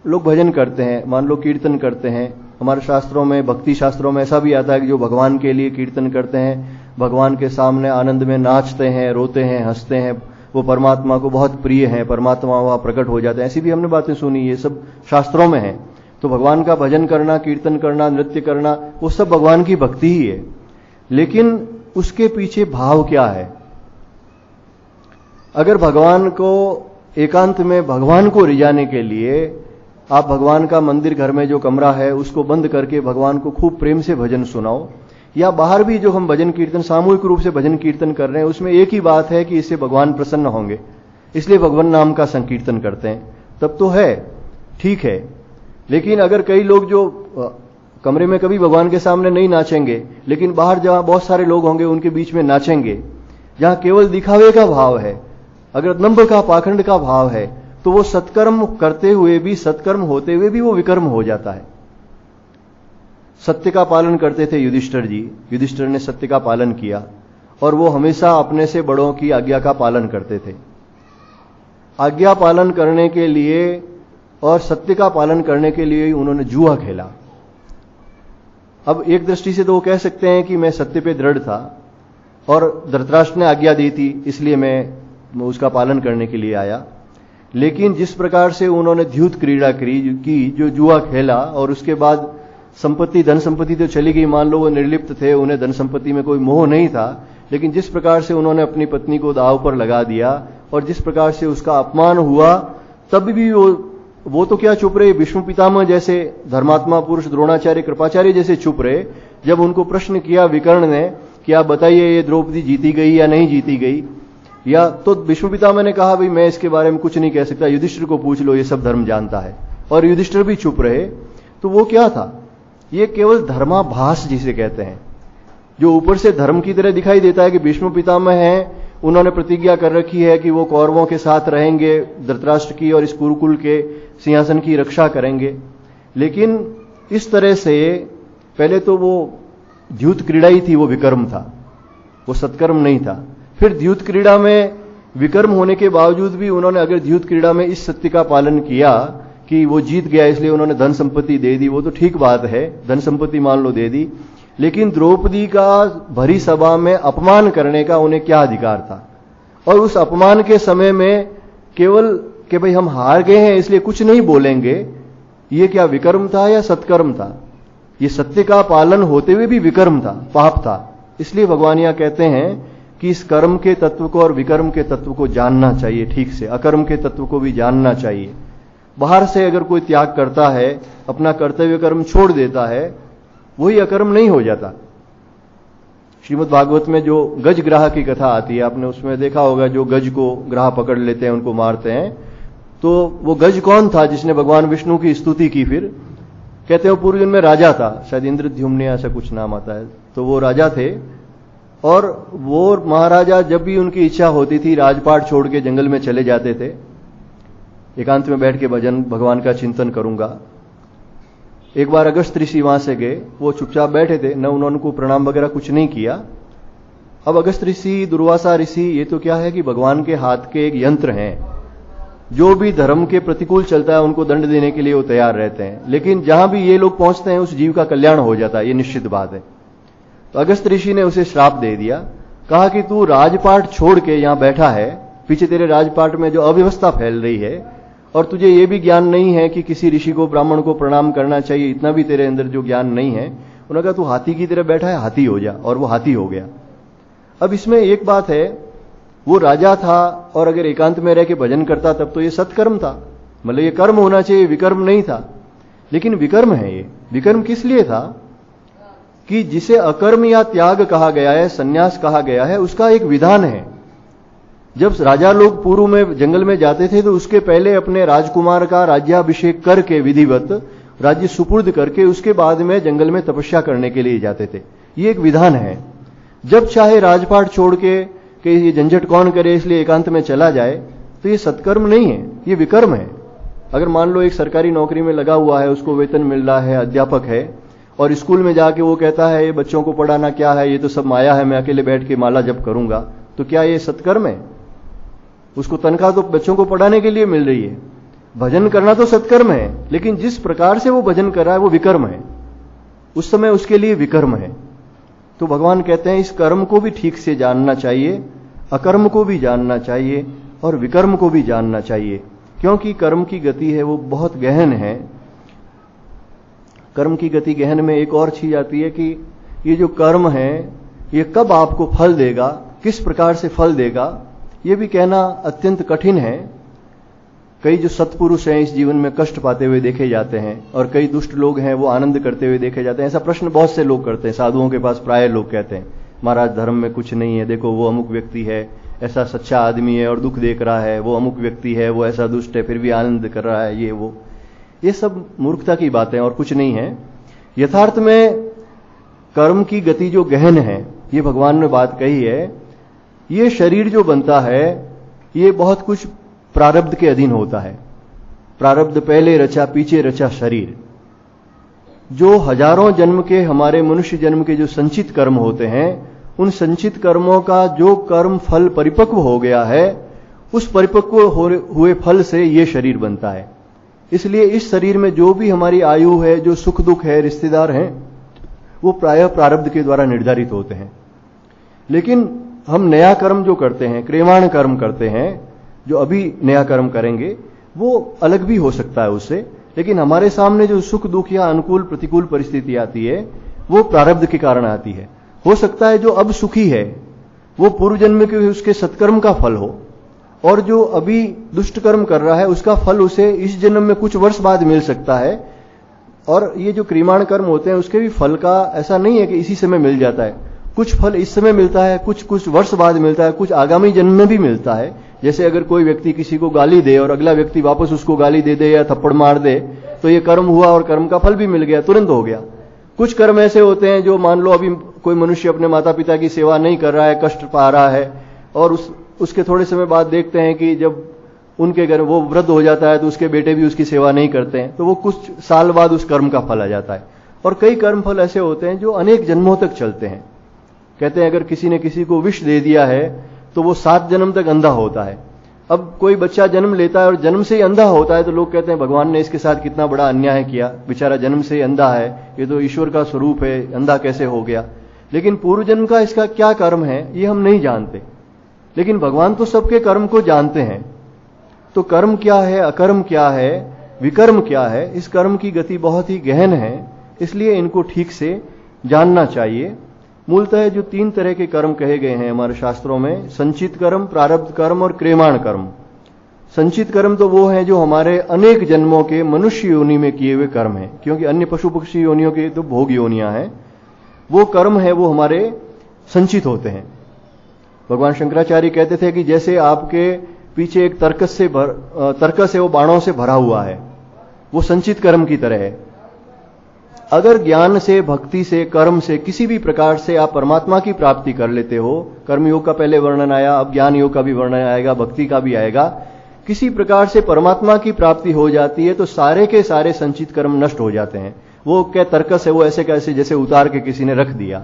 S1: लोग भजन करते हैं, मान लो कीर्तन करते हैं, हमारे शास्त्रों में, भक्ति शास्त्रों में ऐसा भी आता है कि जो भगवान के लिए कीर्तन करते हैं, भगवान के सामने आनंद में नाचते हैं, रोते हैं, हंसते हैं, वो परमात्मा को बहुत प्रिय हैं, परमात्मा वहां प्रकट हो जाते हैं। ऐसी भी हमने बातें सुनी, ये सब शास्त्रों में है। तो भगवान का भजन करना, कीर्तन करना, नृत्य करना, वो सब भगवान की भक्ति ही है। लेकिन उसके पीछे भाव क्या है? अगर भगवान को एकांत में भगवान को रिझाने के लिए आप भगवान का मंदिर घर में जो कमरा है उसको बंद करके भगवान को खूब प्रेम से भजन सुनाओ, या बाहर भी जो हम भजन कीर्तन सामूहिक रूप से भजन कीर्तन कर रहे हैं उसमें एक ही बात है कि इससे भगवान प्रसन्न होंगे, इसलिए भगवान नाम का संकीर्तन करते हैं, तब तो है, ठीक है। लेकिन अगर कई लोग जो कमरे में कभी भगवान के सामने नहीं नाचेंगे, लेकिन बाहर जहां बहुत सारे लोग होंगे उनके बीच में नाचेंगे, जहां केवल दिखावे का भाव है, अगर नंबर का पाखंड का भाव है, तो वो सत्कर्म करते हुए भी, सत्कर्म होते हुए भी वो विकर्म हो जाता है। सत्य का पालन करते थे युधिष्ठिर जी, युधिष्ठिर ने सत्य का पालन किया और वो हमेशा अपने से बड़ों की आज्ञा का पालन करते थे। आज्ञा पालन करने के लिए और सत्य का पालन करने के लिए उन्होंने जुआ खेला। अब एक दृष्टि से तो वो कह सकते हैं कि मैं सत्य पे दृढ़ था और धृतराष्ट्र ने आज्ञा दी थी इसलिए मैं उसका पालन करने के लिए आया। लेकिन जिस प्रकार से उन्होंने द्यूत क्रीड़ा की, जो जुआ खेला, और उसके बाद संपत्ति, धन संपत्ति तो चली गई, मान लो वो निर्लिप्त थे, उन्हें धन संपत्ति में कोई मोह नहीं था, लेकिन जिस प्रकार से उन्होंने अपनी पत्नी को दांव पर लगा दिया और जिस प्रकार से उसका अपमान हुआ, तब भी वो तो क्या चुप रहे, भीष्म पितामह जैसे धर्मात्मा पुरुष, द्रोणाचार्य, कृपाचार्य जैसे चुप रहे। जब उनको प्रश्न किया विकर्ण ने कि आप बताइए ये द्रौपदी जीती गई या नहीं जीती गई, या तो भीष्म पितामह ने कहा भाई मैं इसके बारे में कुछ नहीं कह सकता, युधिष्ठिर को पूछ लो, ये सब धर्म जानता है, और युधिष्ठिर भी चुप रहे। तो वो क्या था? ये केवल धर्माभास जिसे कहते हैं, जो ऊपर से धर्म की तरह दिखाई देता है कि भीष्म पितामह हैं, उन्होंने प्रतिज्ञा कर रखी है कि वो कौरवों के साथ रहेंगे, धृतराष्ट्र की और इस कुरुकुल के सिंहासन की रक्षा करेंगे। लेकिन इस तरह से पहले तो वो द्यूत क्रीड़ा ही थी, वो विकर्म था, वो सत्कर्म नहीं था। फिर द्यूत क्रीड़ा में विकर्म होने के बावजूद भी उन्होंने अगर द्यूत क्रीड़ा में इस सत्य का पालन किया कि वो जीत गया इसलिए उन्होंने धन संपत्ति दे दी, वो तो ठीक बात है, धन संपत्ति मान लो दे दी, लेकिन द्रौपदी का भरी सभा में अपमान करने का उन्हें क्या अधिकार था? और उस अपमान के समय में केवल कि भाई हम हार गए हैं इसलिए कुछ नहीं बोलेंगे, ये क्या विकर्म था या सत्कर्म था? ये सत्य का पालन होते हुए भी विकर्म था, पाप था। इसलिए भगवान यहां कहते हैं कि इस कर्म के तत्व को और विकर्म के तत्व को जानना चाहिए ठीक से, अकर्म के तत्व को भी जानना चाहिए। बाहर से अगर कोई त्याग करता है, अपना कर्तव्य कर्म छोड़ देता है, वही अकर्म नहीं हो जाता। श्रीमद् भागवत में जो गज ग्राह की कथा आती है, आपने उसमें देखा होगा, जो गज को ग्राह पकड़ लेते हैं, उनको मारते हैं, तो वो गज कौन था जिसने भगवान विष्णु की स्तुति की? फिर कहते हैं पूर्व जन्म में राजा था, शायद इंद्रद्युम्न ऐसा कुछ नाम आता है, तो वो राजा थे। और वो महाराजा जब भी उनकी इच्छा होती थी राजपाट छोड़ के जंगल में चले जाते थे, एकांत में बैठ के भजन भगवान का चिंतन करूंगा। एक बार अगस्त ऋषि वहां से गए, वो चुपचाप बैठे थे, न उन्होंने को प्रणाम वगैरह कुछ नहीं किया। अब अगस्त ऋषि, दुर्वासा ऋषि, ये तो क्या है कि भगवान के हाथ के एक यंत्र हैं, जो भी धर्म के प्रतिकूल चलता है उनको दंड देने के लिए वो तैयार रहते हैं। लेकिन जहां भी ये लोग पहुंचते हैं उस जीव का कल्याण हो जाता है, ये निश्चित बात है। तो अगस्त ऋषि ने उसे श्राप दे दिया, कहा कि तू राजपाट छोड़ के यहां बैठा है, पीछे तेरे राजपाट में जो अव्यवस्था फैल रही है, और तुझे ये भी ज्ञान नहीं है कि किसी ऋषि को, ब्राह्मण को प्रणाम करना चाहिए, इतना भी तेरे अंदर जो ज्ञान नहीं है। उन्होंने कहा तू हाथी की तरह बैठा है, हाथी हो जा, और वो हाथी हो गया। अब इसमें एक बात है, वो राजा था और अगर एकांत में रह के भजन करता तब तो ये सत्कर्म था, मतलब ये कर्म होना चाहिए, विकर्म नहीं था। लेकिन विकर्म है ये। विकर्म किस लिए था? कि जिसे अकर्म या त्याग कहा गया है, संन्यास कहा गया है, उसका एक विधान है। जब राजा लोग पूर्व में जंगल में जाते थे तो उसके पहले अपने राजकुमार का राज्याभिषेक करके विधिवत राज्य सुपुर्द करके उसके बाद में जंगल में तपस्या करने के लिए जाते थे। ये एक विधान है। जब चाहे राजपाट छोड़ के कि ये झंझट कौन करे इसलिए एकांत में चला जाए, तो ये सत्कर्म नहीं है, ये विकर्म है। अगर मान लो एक सरकारी नौकरी में लगा हुआ है, उसको वेतन मिल रहा है, अध्यापक है, और स्कूल में जाके वो कहता है ये बच्चों को पढ़ाना क्या है, ये तो सब माया है, मैं अकेले बैठ के माला जप करूंगा, तो क्या ये सत्कर्म है? उसको तनख्वाह तो बच्चों को पढ़ाने के लिए मिल रही है। भजन करना तो सत्कर्म है, लेकिन जिस प्रकार से वो भजन कर रहा है वो विकर्म है, उस समय उसके लिए विकर्म है। तो भगवान कहते हैं इस कर्म को भी ठीक से जानना चाहिए, अकर्म को भी जानना चाहिए और विकर्म को भी जानना चाहिए, क्योंकि कर्म की गति है वो बहुत गहन है। कर्म की गति गहन में एक और चीज आती है कि ये जो कर्म है ये कब आपको फल देगा, किस प्रकार से फल देगा, ये भी कहना अत्यंत कठिन है। कई जो सत्पुरुष हैं इस जीवन में कष्ट पाते हुए देखे जाते हैं और कई दुष्ट लोग हैं वो आनंद करते हुए देखे जाते हैं। ऐसा प्रश्न बहुत से लोग करते हैं, साधुओं के पास प्राय लोग कहते हैं महाराज धर्म में कुछ नहीं है, देखो वो अमुक व्यक्ति है ऐसा सच्चा आदमी है और दुख देख रहा है, वो अमुक व्यक्ति है वो ऐसा दुष्ट है फिर भी आनंद कर रहा है, ये सब मूर्खता की बातें और कुछ नहीं है। यथार्थ में कर्म की गति जो गहन है, ये भगवान ने बात कही है। ये शरीर जो बनता है ये बहुत कुछ प्रारब्ध के अधीन होता है। प्रारब्ध पहले रचा पीछे रचा शरीर, जो हजारों जन्म के हमारे मनुष्य जन्म के जो संचित कर्म होते हैं, उन संचित कर्मों का जो कर्म फल परिपक्व हो गया है, उस परिपक्व हुए फल से ये शरीर बनता है। इसलिए इस शरीर में जो भी हमारी आयु है, जो सुख दुख है, रिश्तेदार हैं, वो प्रायः प्रारब्ध के द्वारा निर्धारित होते हैं। लेकिन हम नया कर्म जो करते हैं, क्रियमाण कर्म करते हैं, जो अभी नया कर्म करेंगे, वो अलग भी हो सकता है उससे, लेकिन हमारे सामने जो सुख दुख या अनुकूल प्रतिकूल परिस्थिति आती है वो प्रारब्ध के कारण आती है। हो सकता है जो अब सुखी है वो पूर्व जन्म के उसके सत्कर्म का फल हो, और जो अभी दुष्ट कर्म कर रहा है उसका फल उसे इस जन्म में कुछ वर्ष बाद मिल सकता है। और ये जो क्रियमाण कर्म होते हैं उसके भी फल का ऐसा नहीं है कि इसी समय मिल जाता है, कुछ फल इस समय मिलता है, कुछ वर्ष बाद मिलता है, कुछ आगामी जन्म में भी मिलता है। जैसे अगर कोई व्यक्ति किसी को गाली दे और अगला व्यक्ति वापस उसको गाली दे दे या थप्पड़ मार दे, तो ये कर्म हुआ और कर्म का फल भी मिल गया, तुरंत हो गया। कुछ कर्म ऐसे होते हैं जो मान लो अभी कोई मनुष्य अपने माता पिता की सेवा नहीं कर रहा है, कष्ट पा रहा है, और उसके थोड़े समय बाद देखते हैं कि जब उनके घर वो वृद्ध हो जाता है तो उसके बेटे भी उसकी सेवा नहीं करते हैं, तो वो कुछ साल बाद उस कर्म का फल आ जाता है। और कई कर्म फल ऐसे होते हैं जो अनेक जन्मों तक चलते हैं। कहते हैं अगर किसी ने किसी को विष दे दिया है तो वो 7 जन्म तक अंधा होता है। अब कोई बच्चा जन्म लेता है और जन्म से ही अंधा होता है, तो लोग कहते हैं भगवान ने इसके साथ कितना बड़ा अन्याय किया, बेचारा जन्म से ही अंधा है, ये तो ईश्वर का स्वरूप है, अंधा कैसे हो गया। लेकिन पूर्व जन्म का इसका क्या कर्म है ये हम नहीं जानते, लेकिन भगवान तो सबके कर्म को जानते हैं। तो कर्म क्या है, अकर्म क्या है, विकर्म क्या है, इस कर्म की गति बहुत ही गहन है, इसलिए इनको ठीक से जानना चाहिए। मूलतः जो 3 तरह के कर्म कहे गए हैं हमारे शास्त्रों में, संचित कर्म, प्रारब्ध कर्म और क्रियमाण कर्म। संचित कर्म तो वो हैं जो हमारे अनेक जन्मों के मनुष्य योनि में किए हुए कर्म हैं, क्योंकि अन्य पशु पक्षी योनियों की तो भोग योनियां हैं। वो कर्म है वो हमारे संचित होते हैं। भगवान शंकराचार्य कहते थे कि जैसे आपके पीछे एक तर्कस है वो बाणों से भरा हुआ है, वो संचित कर्म की तरह है। अगर ज्ञान से, भक्ति से, कर्म से, किसी भी प्रकार से आप परमात्मा की प्राप्ति कर लेते हो, कर्मयोग का पहले वर्णन आया, अब ज्ञान योग का भी वर्णन आएगा, भक्ति का भी आएगा, किसी प्रकार से परमात्मा की प्राप्ति हो जाती है तो सारे के सारे संचित कर्म नष्ट हो जाते हैं। वो क्या तर्कस है वो ऐसे कैसे जैसे उतार के किसी ने रख दिया।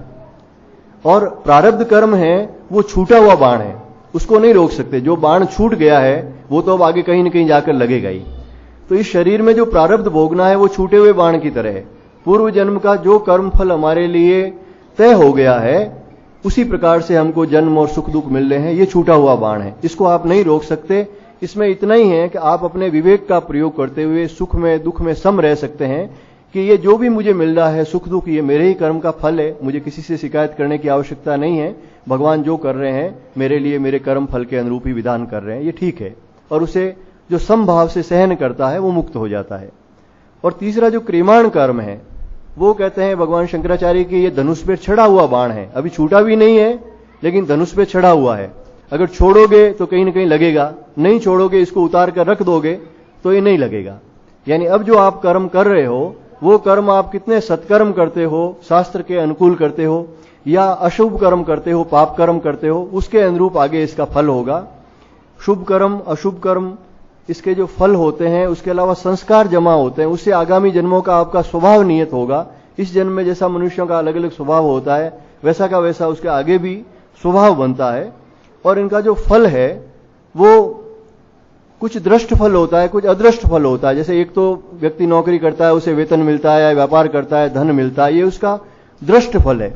S1: और प्रारब्ध कर्म है वो छूटा हुआ बाण है, उसको नहीं रोक सकते। जो बाण छूट गया है वो तो अब आगे कहीं न कहीं जाकर लगेगा ही। तो इस शरीर में जो प्रारब्ध भोगना है वो छूटे हुए बाण की तरह है। पूर्व जन्म का जो कर्म फल हमारे लिए तय हो गया है उसी प्रकार से हमको जन्म और सुख दुख मिल रहे हैं, ये छूटा हुआ बाण है, इसको आप नहीं रोक सकते। इसमें इतना ही है कि आप अपने विवेक का प्रयोग करते हुए सुख में दुख में सम रह सकते हैं कि ये जो भी मुझे मिल रहा है सुख दुख, ये मेरे ही कर्म का फल है, मुझे किसी से शिकायत करने की आवश्यकता नहीं है। भगवान जो कर रहे हैं मेरे लिए मेरे कर्म फल के अनुरूप ही विधान कर रहे हैं, ये ठीक है। और उसे जो समभाव से सहन करता है वो मुक्त हो जाता है। और तीसरा जो क्रियमाण कर्म है वो कहते हैं भगवान शंकराचार्य की ये धनुष पे चढ़ा हुआ बाण है, अभी छूटा भी नहीं है लेकिन धनुष पे चढ़ा हुआ है। अगर छोड़ोगे तो कहीं ना कहीं लगेगा, नहीं छोड़ोगे, इसको उतार कर रख दोगे तो ये नहीं लगेगा। यानी अब जो आप कर्म कर रहे हो वो कर्म आप कितने सत्कर्म करते हो, शास्त्र के अनुकूल करते हो, या अशुभ कर्म करते हो, पाप कर्म करते हो, उसके अनुरूप आगे इसका फल होगा। शुभ कर्म, अशुभ कर्म, इसके जो फल होते हैं, उसके अलावा संस्कार जमा होते हैं, उससे आगामी जन्मों का आपका स्वभाव नियत होगा। इस जन्म में जैसा मनुष्यों का अलग अलग स्वभाव होता है, वैसा का वैसा उसके आगे भी स्वभाव बनता है। और इनका जो फल है वो कुछ दृष्ट फल होता है, कुछ अदृष्ट फल होता है। जैसे एक तो व्यक्ति नौकरी करता है, उसे वेतन मिलता है, या व्यापार करता है, धन मिलता है, ये उसका दृष्ट फल है।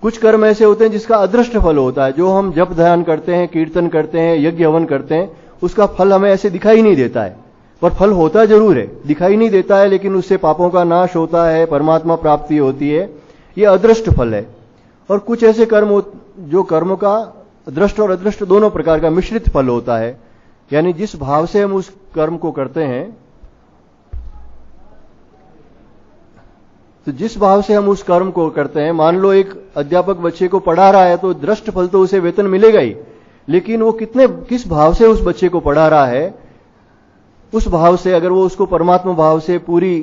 S1: कुछ कर्म ऐसे होते हैं जिसका अदृष्ट फल होता है। जो हम जप ध्यान करते हैं, कीर्तन करते हैं, यज्ञ हवन करते हैं, उसका फल हमें ऐसे दिखाई नहीं देता है, पर फल होता जरूर है, दिखाई नहीं देता है, लेकिन उससे पापों का नाश होता है, परमात्मा प्राप्ति होती है। ये अदृष्ट फल है। और कुछ ऐसे कर्म जो कर्म का दृष्ट और अदृष्ट दोनों प्रकार का मिश्रित फल होता है। यानी जिस भाव से हम उस कर्म को करते हैं, तो जिस भाव से हम उस कर्म को करते हैं, मान लो एक अध्यापक बच्चे को पढ़ा रहा है, तो दृष्ट फल तो उसे वेतन मिलेगा ही, लेकिन वो किस भाव से उस बच्चे को पढ़ा रहा है, उस भाव से अगर वो उसको परमात्मा भाव से पूरी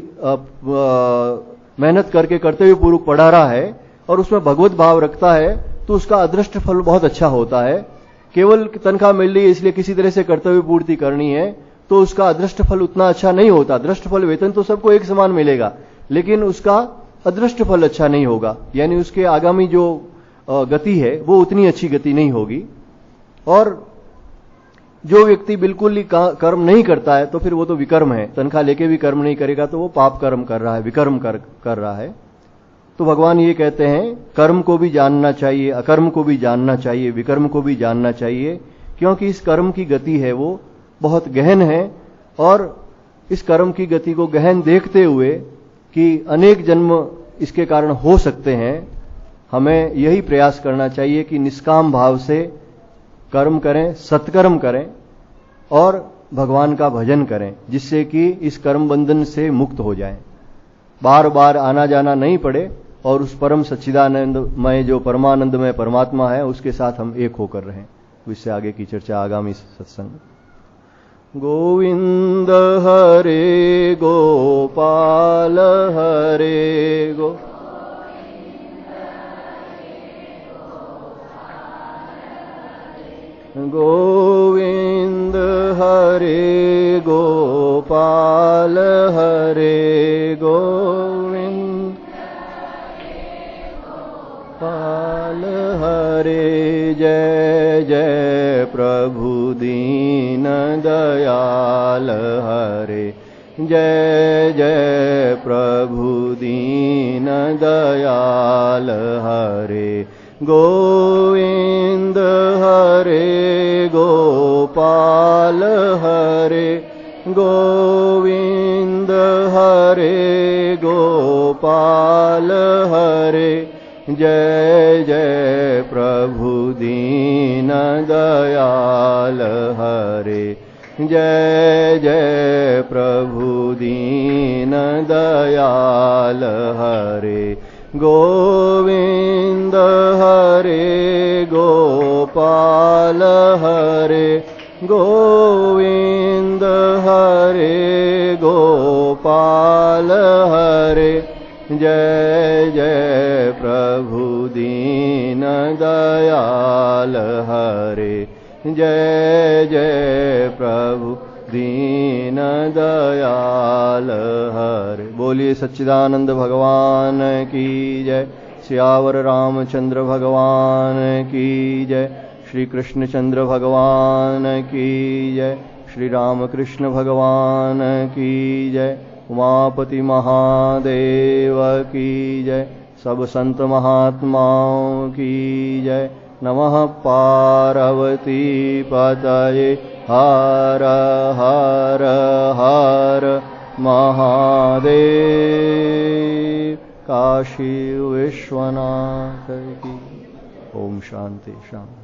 S1: मेहनत करके करते हुए पूर्वक पढ़ा रहा है और उसमें भगवत भाव रखता है, तो उसका अदृष्ट फल बहुत अच्छा होता है। केवल तनख्वाह मिल रही है इसलिए किसी तरह से कर्तव्य पूर्ति करनी है, तो उसका अदृष्ट फल उतना अच्छा नहीं होता। दृष्ट फल, वेतन तो सबको एक समान मिलेगा, लेकिन उसका अदृष्ट फल अच्छा नहीं होगा। यानी उसके आगामी जो गति है वो उतनी अच्छी गति नहीं होगी। और जो व्यक्ति बिल्कुल ही कर्म नहीं करता है, तो फिर वो तो विकर्म है। तनख्वाह लेके भी कर्म नहीं करेगा तो वो पाप कर्म कर रहा है, विकर्म कर रहा है। तो भगवान ये कहते हैं, कर्म को भी जानना चाहिए, अकर्म को भी जानना चाहिए, विकर्म को भी जानना चाहिए, क्योंकि इस कर्म की गति है वो बहुत गहन है। और इस कर्म की गति को गहन देखते हुए कि अनेक जन्म इसके कारण हो सकते हैं, हमें यही प्रयास करना चाहिए कि निष्काम भाव से कर्म करें, सत्कर्म करें और भगवान का भजन करें, जिससे कि इस कर्म बंधन से मुक्त हो जाएं, बार बार आना जाना नहीं पड़े और उस परम सच्चिदानंदमय जो परमानंदमय परमात्मा है उसके साथ हम एक होकर रहें। इससे आगे की चर्चा आगामी सत्संग। गोविंद हरे गोपाल हरे गो गोविंद हरे गोपाल हरे गोविंद पाल हरे। जय जय प्रभु दीन दयाल हरे, जय जय प्रभु दीन दयाल हरे। गोविंद हरे गोपाल हरे गोविंद हरे गोपाल हरे। जय जय प्रभु दीन दयाल हरे, जय जय प्रभु दीन दयाल हरे। गोविंद हरे गोपाल हरे गोविंद हरे गोपाल हरे। जय जय प्रभु दीन दयाल हरे, जय जय प्रभु दीन दयाल हरे। बोलिए सच्चिदानंद भगवान की जय। सियावर रामचंद्र भगवान की जय। श्री कृष्णचंद्र भगवान की जय। श्री रामकृष्ण भगवान की जय। उमापति महादेव की जय। सब संत महात्माओं की जय। नमः पार्वती पतये हर हर हर महादेव। काशी विश्वनाथ की। ओम शांति शांति।